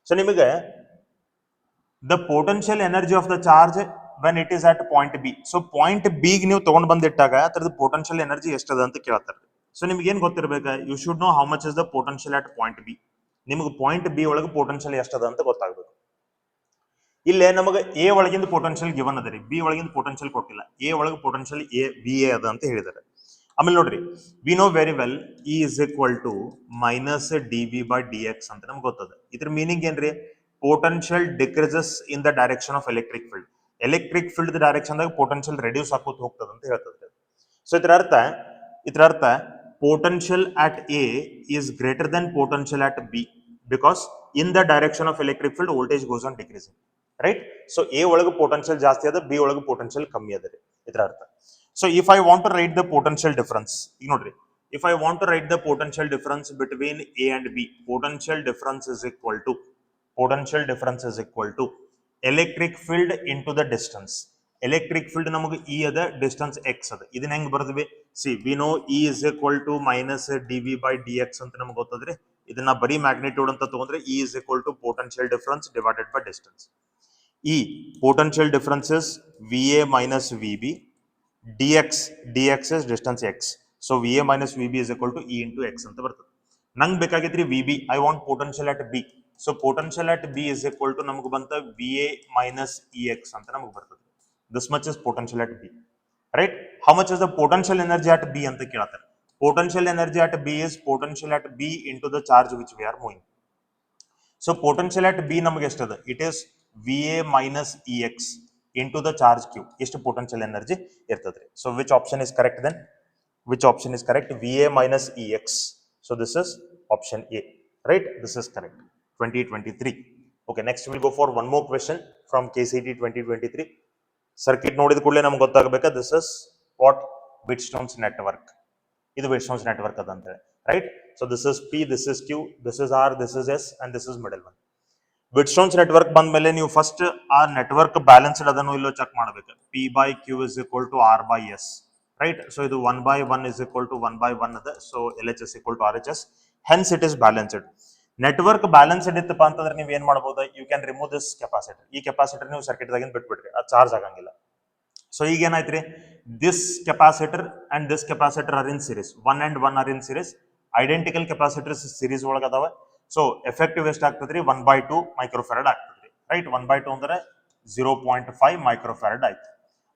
So ನಿಮಗೆ the potential energy of the charge when it is at point B. So point B ಗೆ ನೀವು ತಗೊಂಡು ಬಂದಿಟ್ಟಾಗ ಅದರ potential energy ಎಷ್ಟದ ಅಂತ ಕೇಳ್ತಾರೆ. So ನಿಮಗೆ ಏನು ಗೊತ್ತಿರಬೇಕು? You should know how much is the potential at point B. ನಿಮಗೆ point B ಒಳಗೆ potential ಎಷ್ಟದ ಅಂತ ಗೊತ್ತಾಗಬೇಕು. ಇಲ್ಲೇ ನಮಗೆ ಎ ಒಳಗಿಂದ ಪೊಟೆನ್ಷಿಯಲ್ ಗಿವನ್ ಅದ ರೀ, ಬಿ ಒಳಗಿಂದ ಪೊಟೆನ್ಷಿಯಲ್ ಕೊಟ್ಟಿಲ್ಲ. ಎ ಒಳಗೆ ಪೊಟೆನ್ಷಿಯಲ್ ಎ ವಿ ಎ ಅದ ಅಂತ ಹೇಳಿದ್ದಾರೆ. ಆಮೇಲೆ ನೋಡ್ರಿ, we know very well E is equal to minus D V by D X ಅಂತ ನಮ್ಗೆ ಗೊತ್ತದ. ಇದ್ರ ಮೀನಿಂಗ್ ಏನ್ರಿ? Potential decreases in the direction of electric field. Electric field direction ದಾಗ ಪೊಟೆನ್ಷಿಯಲ್ ರೆಡ್ಯೂಸ್ ಆಕೋತ ಹೋಗ್ತದೆ ಅಂತ ಹೇಳ್ತದೆ. ಸೊ ಇದರ ಅರ್ಥ potential at A is greater than potential at B, because in the direction of electric field voltage goes on decreasing. Right? So A ಒಳಗೆ potential ಜಾಸ್ತಿ ಅದ, B ಒಳಗೆ potential ಕಮ್ಮಿ ಅದ ರೀ, ಇದರ ಅರ್ಥ. So if I want to write the potential difference, ಈಗ ನೋಡ್ರಿ, if I want to write the potential difference between A and B, potential difference is equal to electric field into the distance. Electric field ನಮಗೆ E ಅದ, distance x ಅದ. ಇದನ್ನ ಹೆಂಗ್ ಬರ್ದ್ವಿ? See, we know E is equal to minus dV by dx ಅಂತ ನಮಗೆ ಗೊತ್ತದ್ರಿ. ಇದನ್ನ ಬರೀ magnitude ಅಂತ ತಗೊಂಡ್ರೆ E is equal to potential difference divided by distance. E, potential difference is VA minus VB, dx is distance x. So VA minus VB is equal to E into x ಅಂತ ಬರ್ತದೆ. ನಂಗೆ ಬೇಕಾಗಿದ್ರಿ VB, I want potential at B. So potential at B is equal to ನಮಗೆ ಬಂತ VA minus EX ಅಂತ ನಮಗೆ ಬರ್ತದೆ. This much is potential at B. Right? How much is the potential energy at B ಅಂತ ಕೇಳ್ತಾರೆ. Potential energy at B is potential at B into the charge which we are moving. So potential at B ನಮಗೆ ಎಷ್ಟದ? It is VA minus EX into the charge Q. ಎಷ್ಟು potential energy ಇರ್ತದೆ. So which option is correct then? Which option is correct? VA minus EX. So this is option A. Right? This is correct. 2023. Okay, next we'll go for one more question from KCET 2023. Circuit ನೋಡಿದ ಕೂಡಲೇ ನಮಗೆ ಗೊತ್ತಾಗಬೇಕು, this is what? Wheatstone's network. ಇದು Wheatstone's network ಅದ ಅಂತ ಹೇಳಿ, right? So this is P, this is Q, this is R, this is S, and this is middle one. Wheatstone's network ಬಂದ ಮೇಲೆ ನೀವು ಫಸ್ಟ್ ಆ ನೆಟ್ವರ್ಕ್ ಬ್ಯಾಲೆನ್ಸ್ಡ್ ಅದನ್ನು ಇಲ್ಲೋ ಚೆಕ್ ಮಾಡಬೇಕು. P by Q is equal to R by S, right? So ಇದು 1 by 1 is equal to 1 by 1 ಅದ. So LHS equal to RHS, hence it is balanced. Network balanced ಇತ್ತಪ್ಪ ಅಂತಂದ್ರೆ ನೀವು ಏನ್ ಮಾಡಬಹುದು? You can remove this capacitor. ಈ capacitor ನೀವು circuit ದಾಗಿಂದ ಬಿಟ್ಬಿಡ್ರಿ, ಅದು ಚಾರ್ಜ್ ಆಗಂಗಿಲ್ಲ. ಸೊ ಈಗ ಏನಾಯ್ತ್ರಿ, this capacitor and this capacitor are in series, 1 and 1 are in series. Identical capacitors series ಒಳಗೆ ಅದಾವ. ಸೊ ಎಫೆಕ್ಟಿವ್ ಎಷ್ಟು ಆಗ್ತದ್ರಿ? 1/2 ಮೈಕ್ರೋಫ್ಯಾರಡ್ ಆಗ್ತದ್ರಿ, ರೈಟ್? 1/2 ಅಂದ್ರೆ 0.5 ಮೈಕ್ರೋಫ್ಯಾರಡ್ ಆಯ್ತು.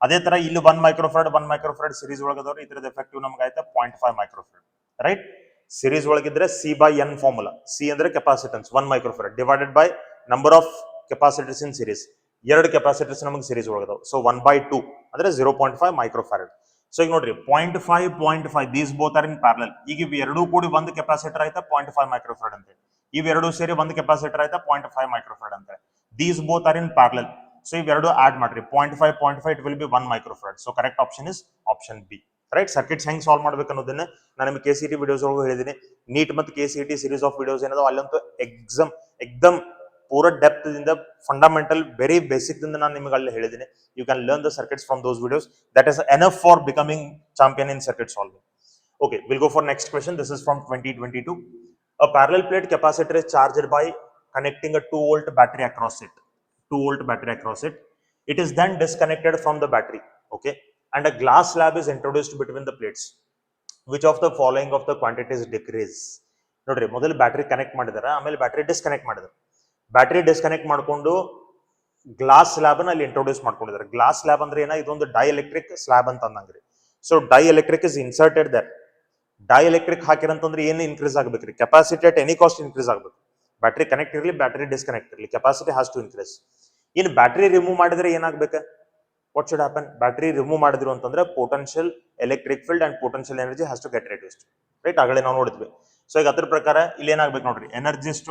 ಅದೇ ತರ ಇಲ್ಲಿ 1 ಮೈಕ್ರೋಫ್ಯಾರಡ್ ಸೀರೀಸ್ ಒಳಗೆ ಅದಾವ್ರಿ, ಇದ್ರದ್ದು ಎಫೆಕ್ಟಿವ್ ನಮ್ಗೆ ಆಯ್ತಾ 0.5 ಮೈಕ್ರೋಫ್ಯಾರಡ್, ರೈಟ್? ಸೀರೀಸ್ ಒಳಗಿದ್ರೆ C by N formula. C ಅಂದ್ರೆ capacitance 1 microfarad divided by number of capacitors in series. ಎರಡು ಕೆಪಾಸಿಟರ್ಸ್ ನಮಗೆ ಸೀರೀಸ್ ಒಳಗದಾವ. ಸೊ 1/2 ಅಂದ್ರೆ 0.5 ಮೈಕ್ರೋಫ್ಯಾರಡ್. ಸೊ ಈಗ ನೋಡ್ರಿ 0.5 these both are in parallel. ಈಗ ಇವು ಎರಡೂ ಕೂಡಿ ಒಂದು ಕೆಪಾಸಿಟರ್ ಆಯ್ತಾ 0.5 ಮೈಕ್ರೋಫ್ಯಾರಡ್ ಅಂತ. ಇವೆರಡು ಸೇರಿ ಒಂದು ಕೆಪಾಸಿಟರ್ ಆಯ್ತಾ 0.5 ಮೈಕ್ರೋಫ್ಯಾರಡ್ ಅಂತ. These both are in parallel. So ಇವೆರಡು ಆಡ್ ಮಾಡ್ರಿ, 0.5 it will be 1 microfarad. So correct option is option B, right? Circuits ಹೆಂಗ್ ಸಾಲ್ವ್ ಮಾಡ್ಬೇಕು ಅನ್ನೋದನ್ನ ನಾನು ನಿಮಗೆ KCET ವಿಡಿಯೋಸ್ ಒಳಗೆ ಹೇಳಿದ್ದೀನಿ. ನೀಟ್ ಮತ್ತು KCET ಸೀರೀಸ್ ಆಫ್ ವಿಡಿಯೋಸ್ ಏನದ ಅಲ್ಲಂತೂ ಎಕ್ದಮ್ ಪೂರ ಡೆಪ್ತ್ ದಿಂದ ಫಂಡಮೆಂಟಲ್ ವೆರಿ ಬೇಸಿಕ್ ದಿಂದ ನಾನು ನಿಮಗೆ ಅಲ್ಲಿ ಹೇಳಿದ್ದೀನಿ. You can learn the circuits from those videos. That is enough for becoming champion in circuit solving. Okay, we'll go for next question. This is from 2022. A parallel plate capacitor is charged by connecting a 2-volt battery across it. 2-volt battery across it. It is then disconnected from the battery, okay, and a glass slab is introduced between the plates. Which of the following of the quantities decrease? ನೋಡ್ರಿ, ಮೊದಲು battery connect ಮಾಡಿದಾರೆ, ಆಮೇಲೆ battery disconnect ಮಾಡಿದಾರೆ. Battery disconnect ಮಾಡಿಕೊಂಡು glass slab ಅಲ್ಲಿ introduce ಮಾಡ್ಕೊಂಡಿದ್ದಾರೆ. Glass slab ಅಂದ್ರೆ ಏನ, ಇದೊಂದು ಡೈಎಲೆಕ್ಟ್ರಿಕ್ ಸ್ಲ್ಯಾಬ್ ಅಂತ ಅಂದಂಗ್ರಿ. So dielectric is inserted there. Dielectric ಹಾಕಿರಂತಂದ್ರೆ ಏನು ಇನ್ಕ್ರೀಸ್ ಆಗ್ಬೇಕ್ರಿ? Capacity at any cost increase ಆಗ್ಬೇಕು. ಬ್ಯಾಟ್ರಿ ಕನೆಕ್ಟ್ ಇರಲಿ, ಬ್ಯಾಟ್ರಿ ಡಿಸ್ಕನೆಕ್ಟ್ ಇರಲಿ, capacity has to increase. In battery remove ಮಾಡಿದ್ರೆ ಏನಾಗ್ಬೇಕು? What should happen? Battery remove ಮಾಡಿದ್ರು ಅಂತಂದ್ರೆ potential electric field and potential energy has to get reduced, right? ಆಗಲೇ ನಾವು ನೋಡಿದ್ವಿ. ಸೊ ಈಗ ಅದ್ರ ಪ್ರಕಾರ ಇಲ್ಲಿ ಏನಾಗ್ಬೇಕು ನೋಡ್ರಿ, ಎನರ್ಜಿಸ್ಟ್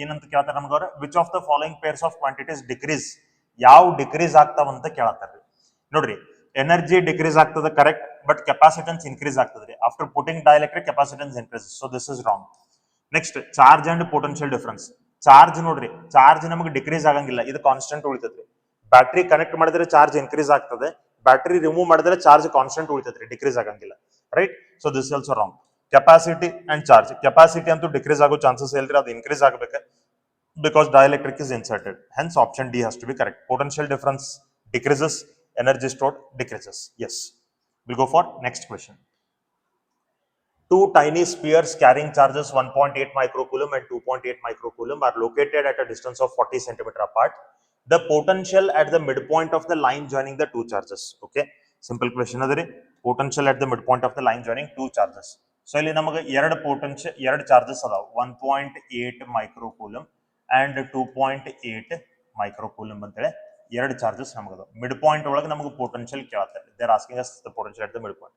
ಏನಂತ ಕೇಳ್ತಾರೆ ನಮ್ಗೆ ಅವ್ರ, which of the following pairs of quantities decrease, ಯಾವ ಡಿಕ್ರೀಸ್ ಆಗ್ತಾವಂತ ಕೇಳತ್ತಾರ್ರಿ. ನೋಡ್ರಿ, ಎನರ್ಜಿ ಡಿಕ್ರೀಸ್ ಆಗ್ತದೆ, ಕರೆಕ್ಟ್, ಬಟ್ ಕೆಪಾಸಿಟನ್ಸ್ ಇನ್ಕ್ರೀಸ್ ಆಗ್ತದ್ರಿ. After putting dielectric capacitance increase, so this is wrong. Next, charge and potential difference. Charge ನೋಡ್ರಿ, ಚಾರ್ಜ್ ನಮಗೆ decrease ಆಗಂಗಿಲ್ಲ, ಇದು constant ಉಳಿತೈತ್ರಿ. Battery connect ಮಾಡಿದ್ರೆ charge increase ಆಗ್ತದೆ, ಬ್ಯಾಟ್ರಿ ರಿಮೂವ್ ಮಾಡಿದ್ರೆ ಚಾರ್ಜ್ ಕಾನ್ಸ್ಟೆಂಟ್ ಉಳಿತೈತ್ರಿ, ಡಿಕ್ರೀಸ್ ಆಗಂಗಿಲ್ಲ, right? So this is also wrong. Capacity and charge, capacity ಅಂತೂ decrease ಆಗೋ ಚಾನ್ಸಸ್ ಇಲ್ರಿ, ಅದು ಇನ್ಕ್ರೀಸ್ ಆಗಬೇಕು, because dielectric is inserted. Hence option D has to be correct. Potential difference decreases, energy stored decreases. Yes. We'll go for next question. Two tiny spheres carrying charges 1.8 microcoulomb and 2.8 microcoulomb are located at a distance of 40 centimeter apart. The potential at the midpoint of the line joining the two charges. Okay. Simple question adari. Potential at the midpoint of the line joining two charges. So ಇಲ್ಲಿ ನಮಗೆ ಎರಡು charges ಅದಾವ, 1.8 microcoulomb and 2.8 microcoulomb ಅಂತೇಳಿ ಎರಡು charges ನಮಗದ. Mid point ಒಳಗೆ ನಮಗೆ potential ಕೇಳ್ತಾರೆ. They are asking us the potential at the mid point.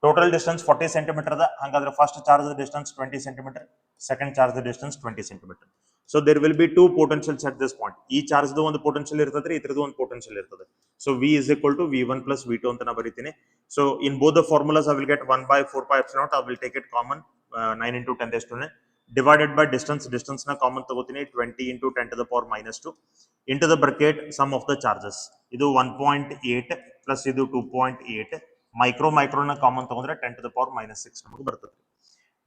Total distance 40 centimetre ಅದ. ಹಾಗಾದ್ರೆ first charge distance 20 centimetre, second charge distance 20 centimetre. So there will be two potentials at this point. ಈ charge ಒಂದು potential ಇರ್ತದೆ, ಇದ್ರದ್ದು ಒಂದು potential ಇರ್ತದೆ. So V is equal to V1 plus V2 ಅಂತ ನಾ ಬರೀತೀನಿ. So in both the formulas I will get 1/4 pi epsilon naught. I will take it common, 9 into 10 raised to 9 divided by distance. Distance na common ತಗೋತೀನಿ, 20 into 10 to the power minus 2 into the bracket sum of the charges. ಇದು 1.8 plus ಇದು 2.8 micro ನ common ತಗೊಂಡ್ರೆ 10 to the power minus 6 ನಮಗೆ ಬರ್ತದೆ.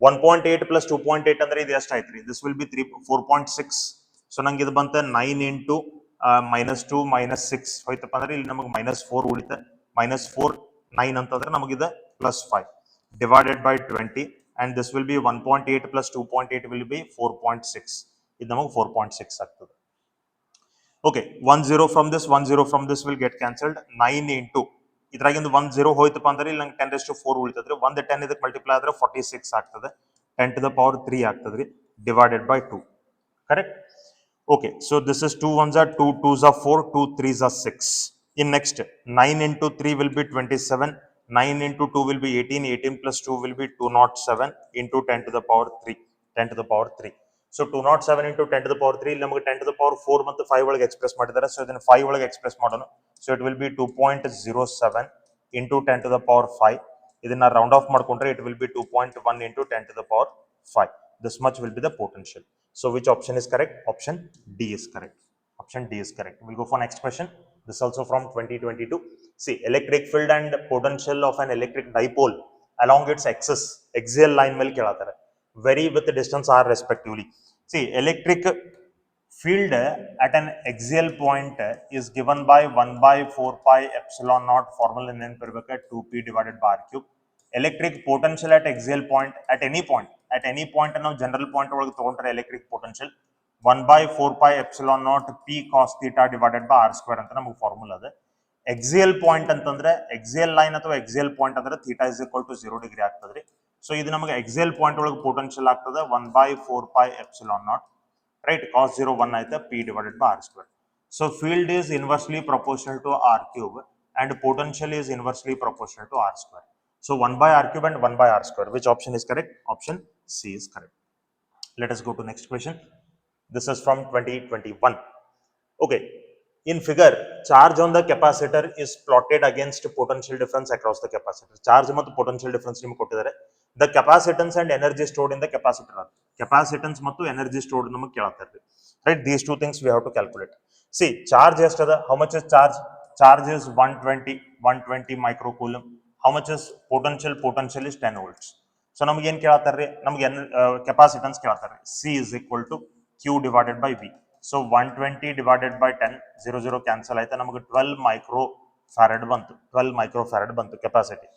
1.8 plus 2.8 ಅಂದ್ರೆ ಇದು ಎಷ್ಟು ಆಯ್ತು ರೀ? This will be 4.6. ಸೊ ನಂಗೆ ಇದು ಬಂತ 9 into -2 -6 ಹೋಯ್ತಪ್ಪ ಅಂದ್ರೆ ಇಲ್ಲಿ ನಮಗೆ -4 ಉಳಿತ. -4 9 ಅಂತಂದ್ರೆ ನಮಗಿದೆ +5 divided by 20 and this will be 1.8 plus 2.8 will be 4.6. ಇದು ನಮಗೆ 4.6 ಆಗ್ತದೆ. Okay, 1 0 from this will get cancelled. 9 into ಇದ್ರಾಗಿಂದ 1 0 ಹೋಯ್ತಪ್ಪ ಅಂದ್ರೆ ಇಲ್ಲಿ ನಂಗೆ 10⁴ ಉಳಿತದ್ರಿ. 1 10 ಇದಕ್ಕೆ ಮಲ್ಟಿಪ್ಲೈ ಆದ್ರೆ 46 ಆಗ್ತದೆ. 10 to the power 3 ಆಗ್ತದ್ರಿ, divided by 2. Correct? Okay, so this is 2 1s are 2 2s are 4, 2 3s are 6. In next, 9 into 3 will be 27. 9 into 2 will be 18. 18 plus 2 will be 207 into 10 to the power 3. 10 to the power 3. So 207 into 10 to the power 3 ಇಲ್ಲಿ ನಮಗೆ 10 to the power 4 ಮತ್ತು 5 ಒಳಗೆ express ಮಾಡಿದ್ದಾರೆ. So ಇದನ್ನು 5 ಒಳಗೆ express ಮಾಡೋಣ. So it will be 2.07 into 10 to the power 5. ಇದನ್ನ round of ಮಾಡ್ಕೊಂಡ್ರೆ it will be 2.1 into 10 to the power 5. This much will be the potential. So which option is correct? Option D is correct. Option D is correct. We'll go for next question. This also from 2022. See, electric field and potential of an electric dipole along its axis, axial line ಮೇಲೆ ಕೇಳತಾರೆ. Vary with the distance r respectively. See, electric field at an axial point is given by 1/4 pi epsilon naught, formula ನೆನಪಿರಬೇಕು, 2p divided by r cube. Electric potential at axial point, at any point ನಾವು general point ಒಳಗೆ ತಗೊಂಡ್ರೆ electric potential 1/4 pi epsilon naught p cos theta divided by r square ಅಂತ ನಮಗೆ formula ಇದೆ. Axial point ಅಂತಂದ್ರೆ axial line ಅಥವಾ axial point ಅಂದ್ರೆ theta is equal to 0 degree ಆಗ್ತದ್ರಿ. ಸೊ ಇದು ನಮಗೆ ಎಕ್ಸಿಯಲ್ ಪಾಯಿಂಟ್ ಒಳಗೆ ಪೊಟೆನ್ಷಿಯಲ್ ಆಗ್ತದೆ 1/4 pi epsilon naught, right? cos 0 1 ಆಯ್ತಾ, p divided by r square. So field is inversely proportional to r cube and potential is inversely proportional to r square. So 1/r cube and 1/r square. Which option is correct? Option C is correct. Let us go to next question. This is from 2021. Okay. In figure, charge on the capacitor is plotted against potential difference across the capacitor. Charge ಮತ್ತು potential difference ನಿಮಗೆ ಕೊಟ್ಟಿದ್ದಾರೆ. The capacitance and energy stored in the capacitor. Capacitance ಮತ್ತು energy stored ನಮಗೆ ಕೇಳ್ತಾರೆ. Right? These two things we have to calculate. See, charge ಎಷ್ಟದ? How much is charge? Charge is 120 microcoulomb. How much is potential? Potential is 10 volts. So ನಮಗೆ ಏನು ಕೇಳ್ತಾರೆ? ನಮಗೆ capacitance ಕೇಳ್ತಾರೆ. C is equal to Q divided by V. So 120 divided by 10, 0 cancel ಆಯ್ತಾ, ನಮಗೆ 12 micro farad ಬಂತು. 12 micro farad ಬಂತು capacity.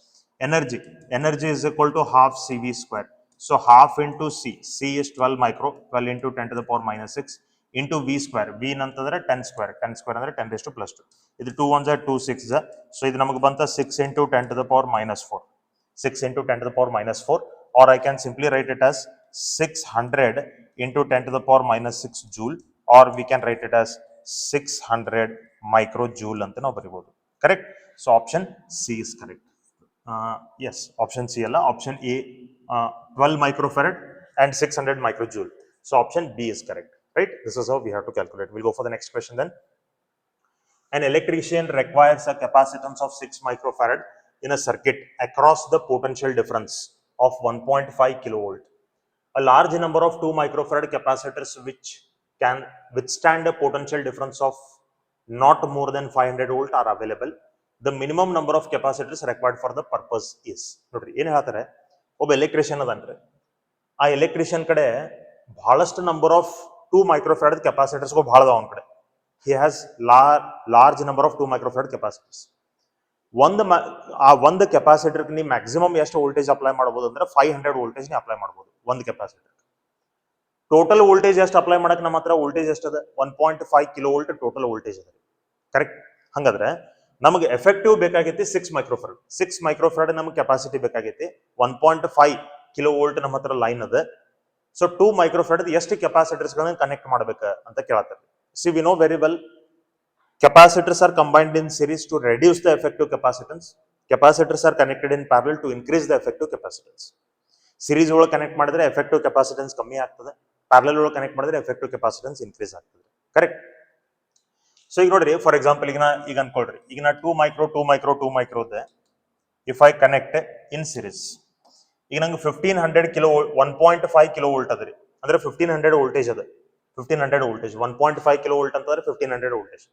Energy is equal to half CV square. So half into C is 12 micro, 12 into 10 to the power minus 6 into V square. V ಅಂತಂದ್ರೆ 10 square, 10 square ಅಂದ್ರೆ 10 raised to plus 2. ಇದು 2 1 2 6. So ಇದು ನಮಗೆ ಬಂತ 6 into 10 to the power minus 4. 6 into 10 to the power minus 4, or I can simply write it as 600 into 10 to the power minus 6 joule, or we can write it as 600 microjoule anta ನಾವು ಬರಿಬಹುದು. Correct? So option C is correct. Yes, option C alla, option A 12 microfarad and 600 microjoule. So option B is correct. Right? This is how we have to calculate. We'll go for the next question then. An electrician requires a capacitance of 6 microfarad in a circuit across the potential difference of 1.5 kilovolt. A large number of 2 microfarad capacitors which can withstand a potential difference of not more than 500 volt are available. The minimum number of capacitors required for the purpose is. ನೋಡ್ರಿ ಏನು ಹೇಳ್ತಾರೆ, ಒಬ್ಬ electrician ಅದನ್ರಿ, ಆ electrician ಕಡೆ ಬಹಳಷ್ಟು number of 2 microfarad ಕೆಪಾಸಿಟರ್ಸ್ಗಳು ಬಹಳ ಅದಾವ ಅವನ ಕಡೆ. He has large number of 2 microfarad capacitors. ಒಂದು ಕೆಪಾಸಿಟರ್ ನೀವು ಮ್ಯಾಕ್ಸಿಮಮ್ ಎಷ್ಟು ವೋಲ್ಟೇಜ್ ಅಪ್ಲೈ ಮಾಡಬಹುದು ಅಂದ್ರೆ 500 ವೋಲ್ಟೇಜ್ ಅಪ್ಲೈ ಮಾಡಬಹುದು ಒಂದು ಕೆಪಾಸಿಟರ್. ಟೋಟಲ್ ವೋಲ್ಟೇಜ್ ಎಷ್ಟು ಅಪ್ಲೈ ಮಾಡಕ್ ನಮ್ಮ ಹತ್ರ ವೋಲ್ಟೇಜ್ ಎಷ್ಟದ 1.5 ಕಿಲೋ ವೋಲ್ಟ್ ಟೋಟಲ್ ವೋಲ್ಟೇಜ್ ಅದ. ಕರೆಕ್ಟ್? ಹಂಗಾದ್ರೆ ನಮಗೆ ಎಫೆಕ್ಟಿವ್ ಬೇಕಾಗೈತಿ 6 ಮೈಕ್ರೋಫರಡ್. 6 ಮೈಕ್ರೋಫರಡ್ ನಮಗೆ ಕೆಪಾಸಿಟಿ ಬೇಕಾಗೈತಿ. 1.5 ಕಿಲೋ ವೋಲ್ಟ್ ನಮ್ಮ ಹತ್ರ ಲೈನ್ ಅದ. ಸೊ 2 ಮೈಕ್ರೋಫರಡ್ ಎಷ್ಟು ಕೆಪಾಸಿಟರ್ಸ್ ಗಳನ್ನ ಕನೆಕ್ಟ್ ಮಾಡ್ಬೇಕ ಅಂತ ಕೇಳ್ತಾರೆ. See, we know very well capacitors are combined in series to reduce the effective capacitance. Capacitors are connected in parallel to increase the effective capacitance. Series ಒಳಗೆ connect ಮಾಡಿದ್ರೆ effective capacitance ಕಮ್ಮಿ ಆಗ್ತದೆ, parallel ಒಳಗೆ connect ಮಾಡಿದ್ರೆ effective capacitance increase ಆಗ್ತದೆ. Correct? So ಈಗ ನೋಡ್ರಿ, for example ಈಗ ಅನ್ಕೊಳ್ರಿ, ಈಗ ನಾ 2 micro if I connect in series, ಈಗ ನಂಗೆ 1500 ಕಿಲೋ 1.5 ಕಿಲೋ ವೋಲ್ಟ್ ಅದ್ರಿ, ಅಂದ್ರೆ 1500 ವೋಲ್ಟೇಜ್ ಅದ. 1500 ವೋಲ್ಟೇಜ್ 1.5 ಕಿಲೋ ವೋಲ್ಟ್ ಅಂತಂದ್ರೆ 1500 ವೋಲ್ಟೇಜ್.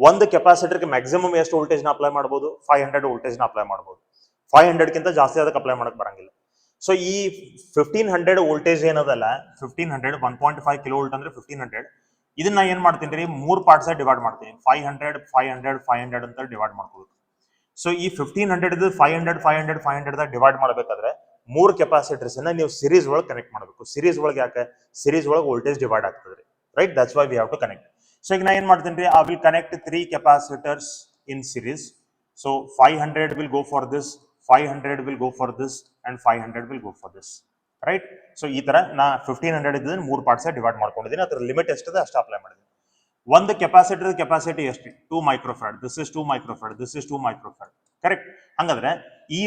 ಒಂದು ಕೆಪಾಸಿಟರ್ಗೆ ಮ್ಯಾಕ್ಸಿಮಮ್ ಎಷ್ಟು ವೋಲ್ಟೇಜ್ ನ ಅಪ್ಲೈ ಮಾಡಬಹುದು? 500 ವೋಲ್ಟೇಜ್ ನ ಅಪ್ಲೈ ಮಾಡಬಹುದು. 500 ಕಿಂತ ಜಾಸ್ತಿ ಅದಕ್ಕೆ ಅಪ್ಲೈ ಮಾಡಕ್ ಬರಂಗಿಲ್ಲ. ಸೊ ಈ 1500 ವೋಲ್ಟೇಜ್ ಏನದಲ್ಲ, 1500 1.5 ಕಿಲೋ ವೋಲ್ಟ್ ಅಂದ್ರೆ 1500, ಇದನ್ನ ಏನ್ ಮಾಡ್ತೀನಿ ರೀ, 3 ಪಾರ್ಟ್ಸ್ ಡಿವೈಡ್ ಮಾಡ್ತೀನಿ. 500 500 500 ಅಂತ ಡಿವೈಡ್ ಮಾಡ್ಕೋಬೇಕು. ಸೊ ಈ 1500 500 ಡಿವೈಡ್ ಮಾಡಬೇಕಾದ್ರೆ 3 ಕೆಪಾಸಿಟರ್ಸ್ ನೀವು ಸೀರೀಸ್ ಒಳಗೆ ಕನೆಕ್ಟ್ ಮಾಡಬೇಕು. ಸೀರೀಸ್ ಒಳಗೆ ಯಾಕೆ? ಸೀರೀಸ್ ಒಳಗೆ ವೋಲ್ಟೇಜ್ ಡಿವೈಡ್ ಆಗ್ತದೆ. Right? That's why we have to connect. So ಈಗ ನಾ ಏನ್ ಮಾಡ್ತೀನಿ ರೀ, I will connect 3 capacitors in series. So 500 will go for this, 500 will go for this, and 500 will go for this. Right? So ಈ ತರ ನಾ 1500 ಇದ್ದದನ್ನ 3 parts divide ಮಾಡ್ಕೊಂಡಿದ್ದೀನಿ. ಅದರ ಲಿಮಿಟ್ ಎಷ್ಟಿದೆ ಅಷ್ಟು ಅಪ್ಲೈ ಮಾಡಿದ್ದೀನಿ. ಒಂದು ಕೆಪಾಸಿಟರ್ ಕೆಪಾಸಿಟಿ ಎಷ್ಟು? 2 microfarad. This is 2 microfarad, this is 2 microfarad. Correct? ಹಂಗಾದ್ರೆ ಈ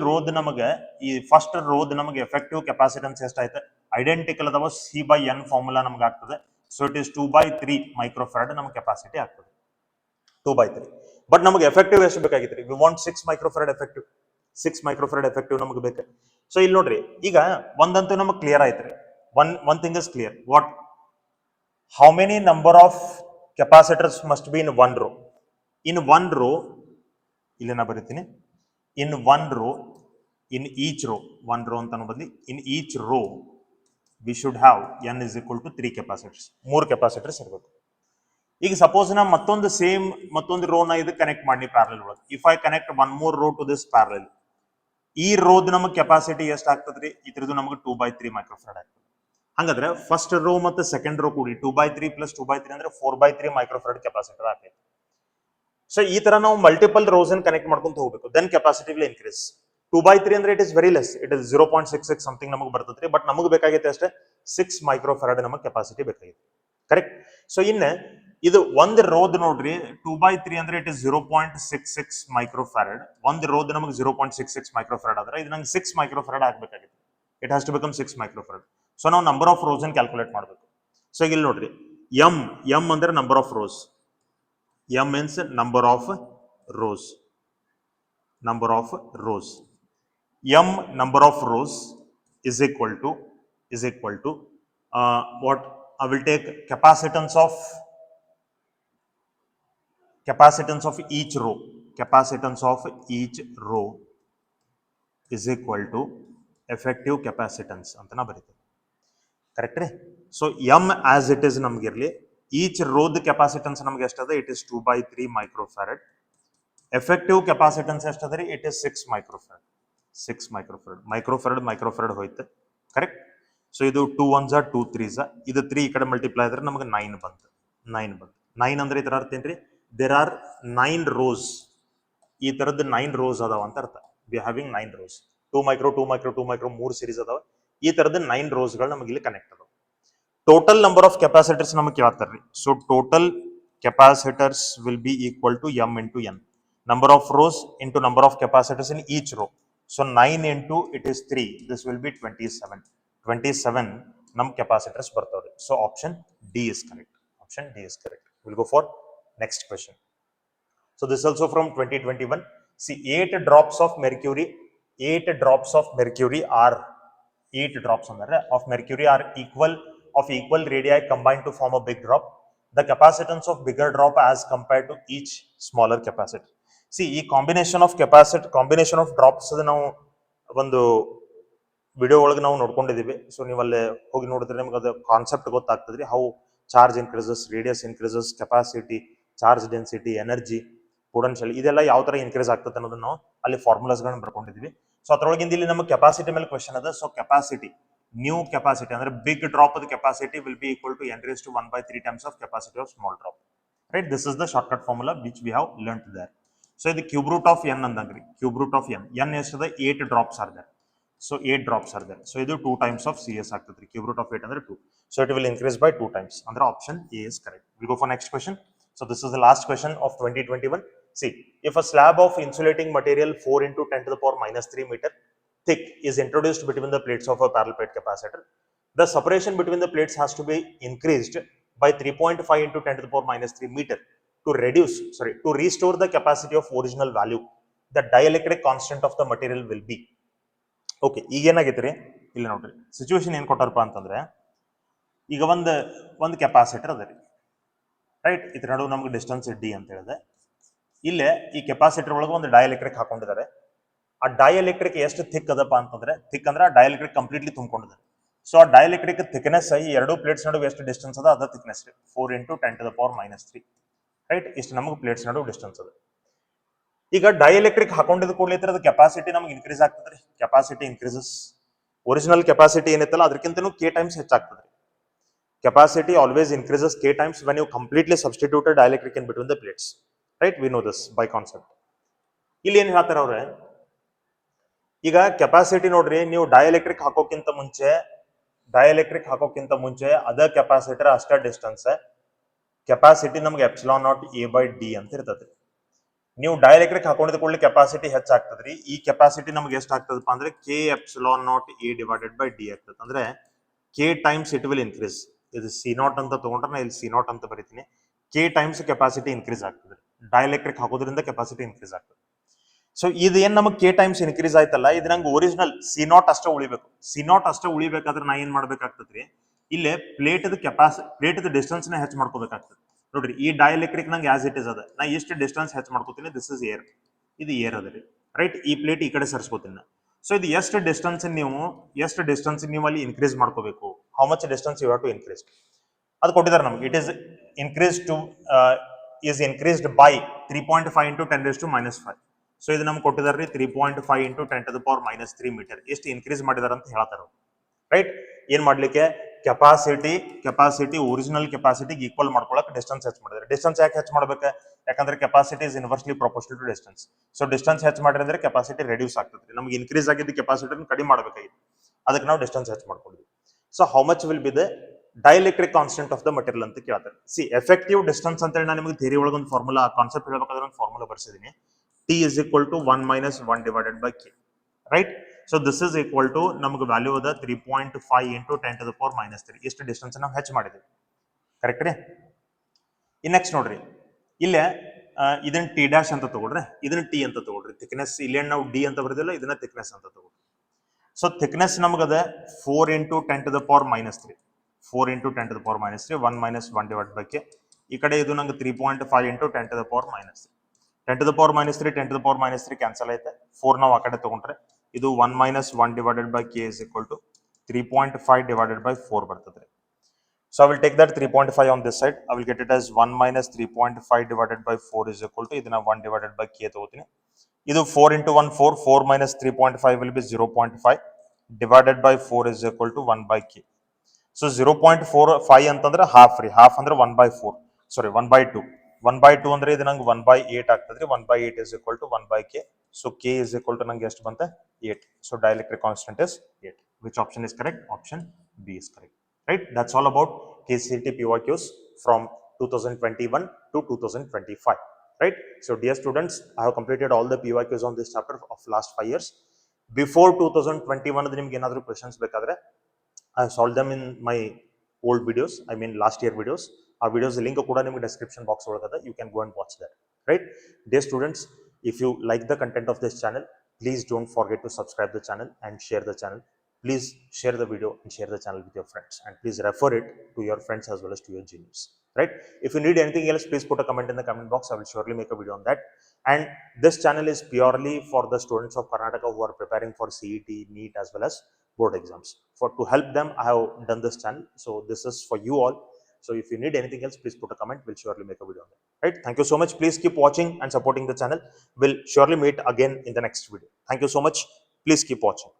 ರೋದ್ ನಮಗೆ, ಈ ಫಸ್ಟ್ ರೋದ್ ನಮಗೆ ಎಫೆಕ್ಟಿವ್ ಕೆಪಾಸಿಟನ್ಸ್ ಎಷ್ಟಾಯ್ತು? ಐಡೆಂಟಿಕಲ್ ಅದಾವ, C/N ಫಾರ್ಮುಲಾ ನಮ್ಗೆ ಆಗ್ತದೆ. ಸೊ ಇಟ್ ಇಸ್ 2/3 ಮೈಕ್ರೋಫ್ಯಾರಡ್ ನಮಗೆ ಕೆಪಾಸಿಟಿ ಆಗ್ತದೆ. 2/3. ಬಟ್ ನಮಗೆ ಎಫೆಕ್ಟಿವ್ ಎಷ್ಟು ಬೇಕಾಗಿತ್ತು? We want 6 microfarad effective. 6 microfarad effective ನಮಗೆ ಬೇಕು. ಸೊ ಇಲ್ಲಿ ನೋಡ್ರಿ, ಈಗ ಒಂದಂತೂ ನಮಗೆ ಕ್ಲಿಯರ್ ಆಯ್ತ್ರಿ. One thing is clear. What? How many number of capacitors must be in one row? In one row, ಇಲ್ಲಿ ನಾ ಬರೀತೀನಿ, in one row, in each row, one row ಅಂತ ಬದಲಿ in each row we should have n is equal to 3 capacitors. 3 capacitors ಇರಬೇಕು. ಈಗ suppose ನಾ ಮತ್ತೊಂದು rho ನ ಇದು ಕನೆಕ್ಟ್ ಮಾಡಿ ಪ್ಯಾರಲಲ್ ಒಳಗೆ. If I connect one more row to this parallel, ಈ ರೋದ್ ನಮಗೆ ಕೆಪಾಸಿಟಿ ಎಷ್ಟು ಆಗ್ತದ್ರಿ? ಇದ್ರದ್ದು ನಮಗೆ 2/3 ಮೈಕ್ರೋಫ್ಯಾರಡ್ ಆಗ್ತದೆ. ಹಂಗಾದ್ರೆ ಫಸ್ಟ್ ರೋ ಮತ್ತು ಸೆಕೆಂಡ್ ರೋ ಕೂಡಿ 2/3 ಪ್ಲಸ್ 2/3 ಅಂದ್ರೆ 4/3 ಮೈಕ್ರೋಫ್ಯಾರಡ್ ಕೆಪಾಸಿಟರ್ ಆಗ್ತೈತಿ. ಸೊ ಈ ತರ ನಾವು ಮಲ್ಟಿಪಲ್ ರೋಸ್ ಅನ್ನು ಕನೆಕ್ಟ್ ಮಾಡ್ಕೊಂತ ಹೋಗ್ಬೇಕು. Then capacity will increase. 2/3 ಅಂದ್ರೆ it is very less, it is 0.66 something ನಮಗೆ ಬರ್ತೈತ್ರಿ. ಬಟ್ ನಮಗೆ ಬೇಕಾಗೈತೆ ಅಷ್ಟೇ 6 ಮೈಕ್ರೋಫ್ಯಾರಡ್ ನಮಗೆ ಕೆಪಾಸಿಟಿ ಬೇಕಾಗಿತ್ತು. ಕರೆಕ್ಟ್? ಸೊ ಇನ್ನು ಇದು ಒಂದು ರೋದ್ ನೋಡ್ರಿ, 2/3 ಅಂದ್ರೆ ಇಟ್ ಇಸ್ 0.66 ಮೈಕ್ರೋಫ್ಯಾರಡ್. ಒಂದು ರೋದ್ ನಮಗೆ 0.66 ಮೈಕ್ರೋಫ್ಯಾರಡ್ ಆದ್ರೆ ಇದು ನಂಗೆ 6 ಮೈಕ್ರೋಫ್ಯಾರಡ್ ಆಗ್ಬೇಕಾಗಿತ್ತು. It has to become 6 microfarad. So ನಾವು ನಂಬರ್ ಆಫ್ ರೋಸ್ ಅನ್ನು ಕ್ಯಾಲ್ಕುಲೇಟ್ ಮಾಡಬೇಕು. ಸೊ ಇಲ್ಲಿ ನೋಡ್ರಿ, ಎಂ ಅಂದ್ರೆ number of rows. M means number of rows. Number of rows. M number of rows is equal to what? I will take capacitance of each row. Capacitance of each row is equal to effective capacitance ಅಂತ ನಾ ಬರೀತೀನಿ. Correct ರೀ? So m as it is ನಮ್ಗೆ ಇರಲಿ. Each ರೋದ್ capacitance ನಮ್ಗೆ ಎಷ್ಟದ, it is 2/3 microfarad. Effective capacitance ಎಷ್ಟದ ರೀ, ಇಟ್ ಇಸ್ 6 ಮೈಕ್ರೋಫ್ಯಾರಡ್. 6 ಮೈಕ್ರೋಫ್ಯಾರಡ್ ಹೋಯ್ತು, ಕರೆಕ್ಟ್. ಸೊ ಇದು 2 1s 2 3s, ಇದು 3 ಈ ಕಡೆ ಮಲ್ಟಿಪ್ಲೈ ಆದ್ರೆ ನಮಗೆ 9 ಬಂತು. 9 ಅಂದ್ರೆ ಇದರ ಅರ್ಥ ಏನ್ರಿ, ದೇರ್ ಆರ್ 9 ರೋಸ್. ಈ ತರದ್ದು 9 ರೋಸ್ ಅದಾವ ಅಂತ ಅರ್ಥ. V having 9 rose, 2 micro 3 series ಅದಾವ. ಈ ತರದ್ದು 9 ರೋಸ್ಗಳು ನಮಗೆ ಇಲ್ಲಿ ಕನೆಕ್ಟ್ ಅದಾವ. ಟೋಟಲ್ ನಂಬರ್ ಆಫ್ ಕೆಪಾಸಿಟರ್ಸ್ ನಮಗೆ ಕೇಳ್ತಾರ್ರಿ. So total capacitors will be equal to m into n, number of rows into number of capacitors in each row. So 9 into it is 3, this will be 27 num capacitors ಬರ್ತಾವ್ರಿ. So option D is correct. We'll go for next question. So this is also from 2021. See, 8 drops of mercury are equal radii combined to form a big drop. The capacitance of bigger drop as compared to each smaller capacitor. See, ಈ combination of drops ನಾವು ಒಂದು video ಒಳಗೆ ನಾವು ನೋಡ್ಕೊಂಡಿದ್ದೀವಿ. So ನೀವು ಅಲ್ಲಿ ಹೋಗಿ ನೋಡಿದ್ರೆ ನಿಮ್ಗೆ ಅದು ಕಾನ್ಸೆಪ್ಟ್ ಗೊತ್ತಾಗ್ತದ್ರಿ. How charge increases, radius increases, capacity, charge density, energy, potential, ಇದೆಲ್ಲ ಯಾವ ತರ ಇನ್ಕ್ರೀಸ್ ಆಗ್ತದೆ ಅನ್ನೋದನ್ನ ನಾವು ಅಲ್ಲಿ ಫಾರ್ಮುಲಾಸ್ಗಳನ್ನ ಬರ್ಕೊಂಡಿದ್ವಿ. ಸೊ ಅದ್ರೊಳಗಿಂದ ಇಲ್ಲಿ ನಮಗೆ ಕೆಪಾಸಿಟಿ ಮೇಲೆ ಕ್ವಶನ್ ಅದ. ಸೊ ಕೆಪಾಸಿಟಿ, ನ್ಯೂ ಕೆಪಾಸಿಟಿ ಅಂದ್ರೆ big drop capacity will be equal to n raised to 1/3 times of capacity of small drop. Right? This is the shortcut formula which we have learnt there. So the cube root of n andangri, n ಎಷ್ಟದ 8 drops are there. So 8 drops are there. So ಇದು 2 times of CS ಆಗ್ತದ್ರಿ. Cube root of 8 ಅಂದ್ರೆ 2. So it will increase by 2 times. Andre option A is correct. We'll go for next question. So this is the last question of 2021. See, if a slab of insulating material 4 into 10 to the power minus 3 meter thick is introduced between the plates of a parallel plate capacitor, the separation between the plates has to be increased by 3.5 into 10 to the power minus 3 meter to restore the capacity of original value. The dielectric constant of the material will be. Okay, ಈಗ ಏನಾಗೈತ್ರಿ, ಇಲ್ಲಿ ನೋಡ್ರಿ situation ಏನ್ ಕೊಟ್ಟಾರಪ್ಪ ಅಂತಂದ್ರೆ, ಈಗ ಒಂದು capacitor ಅದ ರೀ, right. ಇದ್ರ ನಡುವೆ ನಮ್ಗೆ ಡಿಸ್ಟೆನ್ಸ್ ಡಿ ಅಂತ ಹೇಳಿದೆ. ಇಲ್ಲೇ ಈ ಕೆಪಾಸಿಟರ್ ಒಳಗೆ ಒಂದು ಡೈಎಲೆಕ್ಟ್ರಿಕ್ ಹಾಕೊಂಡಿದ್ದಾರೆ. ಆ ಡೈಎಲೆಕ್ಟ್ರಿಕ್ ಎಷ್ಟು ಥಿಕ್ ಅದಪ್ಪ ಅಂತಂದ್ರೆ, ಥಿಕ್ ಅಂದ್ರೆ ಆ ಡೈಎಲೆಕ್ಟ್ರಿಕ್ ಕಂಪ್ಲೀಟ್ಲಿ ತುಂಬಿಕೊಂಡಿದೆ. ಸೊ ಆ ಡೈಎಲೆಕ್ಟ್ರಿಕ್ ಥಿಕ್ನೆಸ್ ಈ ಎರಡು ಪ್ಲೇಟ್ಸ್ ನಡುವೆ ಎಷ್ಟು ಡಿಸ್ಟೆನ್ಸ್ ಅದ, ಅದ ಥಿಕ್ನೆಸ್ ರೀ, 4 into 10 to the power minus 3, right. ಇಷ್ಟು ನಮಗೆ ಪ್ಲೇಟ್ಸ್ ನಡುವೆ ಡಿಸ್ಟೆನ್ಸ್ ಅದ. ಈಗ ಡೈಎಲೆಕ್ಟ್ರಿಕ್ ಹಾಕೊಂಡಿದ ಕೂಡಲೇ ಅದು ಕೆಪಾಸಿಟಿ ನಮ್ಗೆ ಇನ್ಕ್ರೀಸ್ ಆಗ್ತದ್ರಿ. ಕೆಪಾಸಿಟಿ ಇನ್ಕ್ರೀಸಸ್, ಒರಿಜಿನಲ್ ಕೆಪಾಸಿಟಿ ಏನೈತಲ್ಲ ಅದಕ್ಕಿಂತನೂ k times ಹೆಚ್ಚಾಗ್ತದೆ. Capacity always increases k times when you completely substitute dielectric in between the plates, right? We know this by concept. ಇಲ್ಲಿ ಏನ್ ಹೇಳ್ತಾರೆ ಅವ್ರೆ, ಈಗ ಕೆಪಾಸಿಟಿ ನೋಡ್ರಿ, ನೀವು ಡೈಎಲೆಕ್ಟ್ರಿಕ್ ಹಾಕೋಕ್ಕಿಂತ ಮುಂಚೆ ಅದ ಕೆಪಾಸಿಟರ್ ಅಷ್ಟ ಡಿಸ್ಟೆನ್ಸ್ ಕೆಪಾಸಿಟಿ ನಮ್ಗೆ ಎಪ್ಸಿಲಾನ್ ನಾಟ್ a/d ಅಂತ ಇರ್ತದೆ. ನೀವು ಡೈಎಲೆಕ್ಟ್ರಿಕ್ ಹಾಕೊಂಡಿದ ಕೂಡಲೇ ಕೆಪಾಸಿಟಿ ಹೆಚ್ಚಾಗ್ತದ್ರಿ. ಈ ಕೆಪಾಸಿಟಿ ನಮ್ಗೆ ಎಷ್ಟು ಆಗ್ತದಪ್ಪ ಅಂದ್ರೆ k epsilon naught a divided by d ಆಗ್ತದೆ. ಅಂದ್ರೆ k times it will increase. ಇದು C0 ಅಂತ ತಗೊಂಡ್ರೆ ನಾ ಇಲ್ಲಿ C0 ಅಂತ ಬರೀತೀನಿ. k times ಕೆಪಾಸಿಟಿ ಇನ್ಕ್ರೀಸ್ ಆಗ್ತದೆ. ಡೈಎಲೆಕ್ಟ್ರಿಕ್ ಹಾಕೋದ್ರಿಂದ ಕೆಪಾಸಿಟಿ ಇನ್ಕ್ರೀಸ್ ಆಗ್ತದೆ. ಸೊ ಇದು ಏನ್ ನಮಗೆ k times ಇನ್ಕ್ರೀಸ್ ಆಯ್ತಲ್ಲ, ಇದು ನಂಗೆ ಒರಿಜಿನಲ್ C0 ಅಷ್ಟೇ ಉಳಿಬೇಕು. C0 ಅಷ್ಟೇ ಉಳಿಬೇಕಾದ್ರೆ ನಾ ಏನ್ ಮಾಡ್ಬೇಕಾಗ್ತದ್ರಿ, ಇಲ್ಲೇ ಪ್ಲೇಟ್ ಡಿಸ್ಟೆನ್ಸ್ ನ ಹೆಚ್ಚು ಮಾಡ್ಕೋಬೇಕಾಗ್ತದೆ. ನೋಡ್ರಿ, ಈ ಡೈಎಲೆಕ್ಟ್ರಿಕ್ ನಂಗೆ ಆಸ್ ಇಟ್ ಇಸ್ ಅದ, ನಾ ಎಷ್ಟು ಡಿಸ್ಟೆನ್ಸ್ ಹೆಚ್ಚು ಮಾಡ್ಕೋತೀನಿ, ದಿಸ್ ಇಸ್ ಏರ್, ಇದು ಏರ್ ಅದ ರೀ, ರೈಟ್. ಈ ಪ್ಲೇಟ್ ಈ ಕಡೆ ಸರ್ಸ್ಕೋತೀನಿ. ಸೊ ಇದು ಎಷ್ಟು ಡಿಸ್ಟೆನ್ಸ್ ನೀವು ಅಲ್ಲಿ ಇನ್ಕ್ರೀಸ್ ಮಾಡ್ಕೋಬೇಕು, how much distance you have to increase ಅದು ಕೊಟ್ಟಿದ್ದಾರೆ ನಮ್ಗೆ. It is increased by 3.5 into 10 raised to minus 5. ಸೊ ಇದು ನಮ್ಗೆ ಕೊಟ್ಟಿದ್ದಾರೆ 3.5 into 10 to the power minus 3 meter. ಎಷ್ಟು ಇನ್ಕ್ರೀಸ್ ಮಾಡಿದಾರೆ ಅಂತ ಹೇಳ್ತಾರೆ, ರೈಟ್. ಏನ್ ಮಾಡ್ಲಿಕ್ಕೆ, ಕೆಪಾಸಿಟಿ ಒರಿಜಿನಲ್ ಕೆಪಾಸಿಟಿಗೆ ಈಕ್ವಲ್ ಮಾಡ್ಕೊಳಕ್ ಡಿಸ್ಟೆನ್ಸ್ ಹೆಚ್ಚು ಮಾಡಿದ್ದಾರೆ. ಡಿಸ್ಟೆನ್ಸ್ ಯಾಕೆ ಹೆಚ್ಚು ಮಾಡ್ಬೇಕು, ಯಾಕಂದ್ರೆ capacity is inversely proportional to distance. So distance ಹೆಚ್ಚು ಮಾಡಿದ್ರೆ ಕೆಪಾಸಿಟಿ ರೆಡ್ಯೂಸ್ ಆಗ್ತದೆ. ನಮ್ಗೆ ಇನ್ಕ್ರೀಸ್ ಆಗಿದ್ದ ಕೆಪಾಸಿಟಿ ಕಡಿಮೆ ಮಾಡಬೇಕಾಗಿತ್ತು, ಅದಕ್ಕೆ ನಾವು ಡಿಸ್ಟೆನ್ಸ್ ಹೆಚ್ಚು ಮಾಡ್ಕೊಂಡಿದ್ವಿ. So how much will be the dielectric constant of the material ಅಂತ ಕೇಳ್ತಾರೆ. ಸಿ, ಎಫೆಕ್ಟಿವ್ ಡಿಸ್ಟೆನ್ಸ್ ಅಂತ ಹೇಳಿ ನಾನು ನಿಮಗೆ ಥಿಯರಿ ಒಳಗೆ ಒಂದು ಫಾರ್ಮುಲಾ, ಕಾನ್ಸೆಪ್ಟ್ ಹೇಳಬೇಕಾದ್ರೆ ಒಂದು formula ಬರ್ಸಿದ್ದೀನಿ. T is equal to 1 minus 1 divided by k, right? So this is equal to ನಮಗೆ ವ್ಯಾಲ್ಯೂ ಅದ 3.5 into 10 to the power minus 3. ಎಷ್ಟು ಡಿಸ್ಟೆನ್ಸ್ ನಾವು ಹೆಚ್ಚು ಮಾಡಿದ್ವಿ, ಕರೆಕ್ಟ್ ರೀ. ನೆಕ್ಸ್ಟ್ ನೋಡ್ರಿ, ಇಲ್ಲೇ ಇದನ್ನ ಟಿ ಡ್ಯಾಶ್ ಅಂತ ತಗೊಳ್ರಿ, ಇದನ್ನ ಟಿ ಅಂತ ತಗೊಳ್ರಿ. ಥಿಕ್ನೆಸ್ ಇಲ್ಲೇ ನಾವು ಡಿ ಅಂತ ಬರೆದಿಲ್ಲ, ಇದನ್ನ ಥಿಕ್ನೆಸ್ ಅಂತ ತಗೊಳ್ರಿ. ಸೊ ಥಿಕ್ನೆಸ್ ನಮಗದ 4 into 10 to the power minus 3, 1 minus 1 divided by k. ಈ ಕಡೆ ಇದು ನಂಗೆ 3.5 into 10 to the power minus 3. 10 to the power minus 3, 10 to the power minus 3 cancel ಐತೆ. 4 ನಾವು ಆ ಕಡೆ ತಗೊಂಡ್ರೆ ಇದು 1 minus 1 divided by k is equal to 3.5 divided by 4 ಬರ್ತದೆ. So I will take that 3.5 on this side. I will get it as 1 minus 3.5 divided by 4 is equal to idina 1 divided by k togotini. Idu 4 into 1 4, 4 minus 3.5 will be 0.5 divided by 4 is equal to 1 by k. So 0.45 ಅಂತಂದ್ರೆ half ರೀ, half ಅಂದ್ರೆ 1 by 4, sorry 1 by 2. 1 by 2 ಅಂದ್ರೆ ಇದು ನಂಗೆ 1 by 8 ಆಗ್ತದ್ರಿ. 1 by 8 is equal to 1 by k. So k is equal to ನಂಗೆ ಎಷ್ಟು ಬಂತ 8. So dielectric constant is 8. Which option is correct? Option B is correct. Right? That's all about KCET PYQs from 2021 to 2025. Right? So dear students, I have completed all the PYQs on this chapter of last 5 years. Before 2021 ನಿಮಗೆ ಏನಾದರೂ questions ಬೇಕಾದ್ರೆ I have solved them in my old videos, I mean last year videos. Our videos link kuda nimage description box olagada, you can go and watch that. Right? Dear students, if you like the content of this channel, please don't forget to subscribe the channel and share the channel. Please share the video and share the channel with your friends, and please refer it to your friends as well as to your juniors. Right? If you need anything else, please put a comment in the comment box. I will surely make a video on that. And this channel is purely for the students of Karnataka who are preparing for CET, NEET as well as board exams. For to help them, I have done this channel. So this is for you all. So if you need anything else, please put a comment. We'll surely make a video on that. Right? Thank you so much. Please keep watching and supporting the channel. We'll surely meet again in the next video. Thank you so much. Please keep watching.